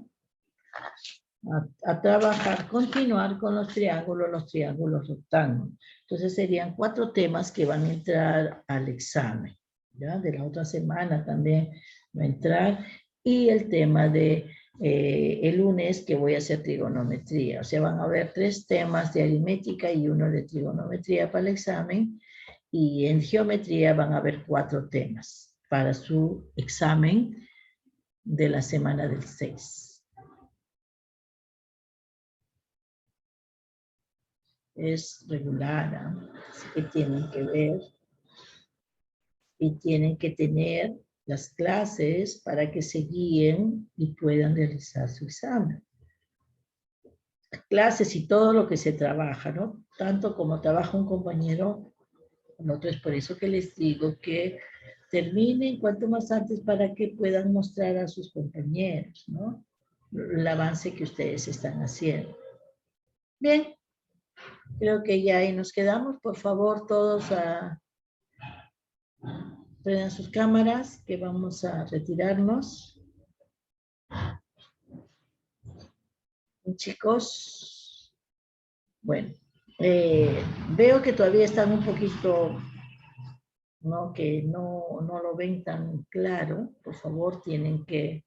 trabajar, continuar con los triángulos rectángulos. Entonces serían 4 temas que van a entrar al examen, ¿ya? De la otra semana también va a entrar. Y el tema de el lunes que voy a hacer trigonometría. O sea, van a haber 3 temas de aritmética y 1 de trigonometría para el examen. Y en geometría van a haber 4 temas para su examen de la semana del 6. Es regular, ¿eh? Así que tienen que ver y tienen que tener las clases para que se guíen y puedan realizar su examen. Clases y todo lo que se trabaja, ¿no? Tanto como trabaja un compañero, el otro. Es por eso que les digo que terminen cuanto más antes para que puedan mostrar a sus compañeros, ¿no? El avance que ustedes están haciendo. Bien, creo que ya ahí nos quedamos. Por favor, todos prendan sus cámaras, que vamos a retirarnos. Chicos, bueno, Veo que todavía están un poquito, ¿no? Que no lo ven tan claro. Por favor, tienen que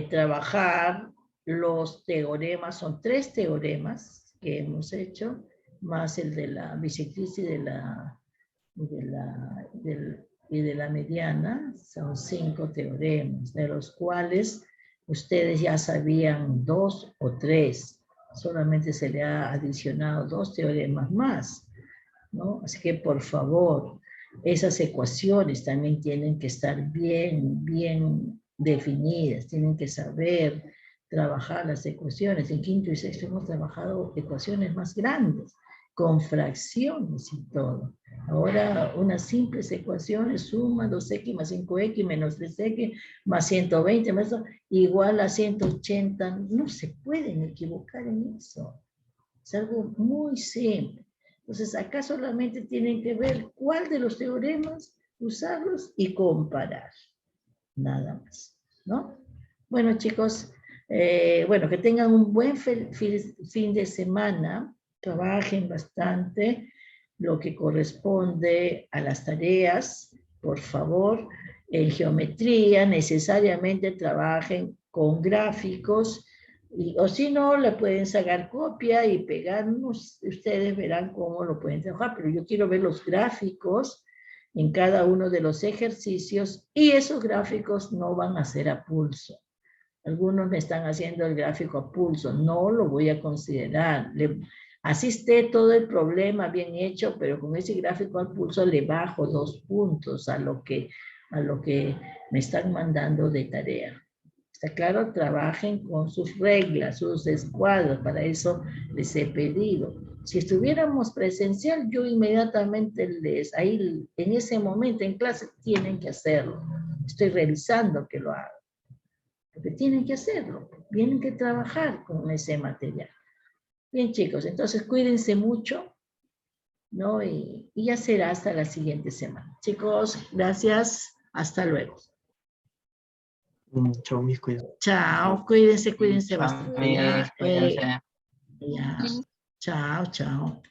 trabajar los teoremas. Son 3 teoremas que hemos hecho, más el de la bisectriz y de la mediana. Son 5 teoremas, de los cuales ustedes ya sabían 2 o 3. Solamente se le ha adicionado 2 teoremas más, ¿no? Así que, por favor, esas ecuaciones también tienen que estar bien definidas, tienen que saber trabajar las ecuaciones. En quinto y sexto hemos trabajado ecuaciones más grandes, con fracciones y todo. Ahora, unas simples ecuaciones, suma 2x más 5x menos 3x más 120 más igual a 180. No se pueden equivocar en eso. Es algo muy simple. Entonces, acá solamente tienen que ver cuál de los teoremas usarlos y comparar. Nada más, ¿no? Bueno, chicos, bueno, que tengan un buen fin de semana. Trabajen bastante lo que corresponde a las tareas. Por favor, en geometría necesariamente trabajen con gráficos. O si no, le pueden sacar copia y pegarnos. Ustedes verán cómo lo pueden trabajar, pero yo quiero ver los gráficos en cada uno de los ejercicios y esos gráficos no van a ser a pulso. Algunos me están haciendo el gráfico a pulso, no lo voy a considerar. Así esté todo el problema bien hecho, pero con ese gráfico al pulso le bajo 2 puntos a lo que me están mandando de tarea. ¿Está claro? Trabajen con sus reglas, sus escuadros, para eso les he pedido. Si estuviéramos presencial, yo inmediatamente ahí en ese momento en clase tienen que hacerlo. Estoy revisando que lo hagan. Porque tienen que hacerlo, tienen que trabajar con ese material. Bien, chicos, entonces cuídense mucho, ¿no? Y ya será hasta la siguiente semana. Chicos, gracias, hasta luego. Chao, mis cuidados. Chao, cuídense Chao, bastante. mis, cuídense. Ya. Chao, chao.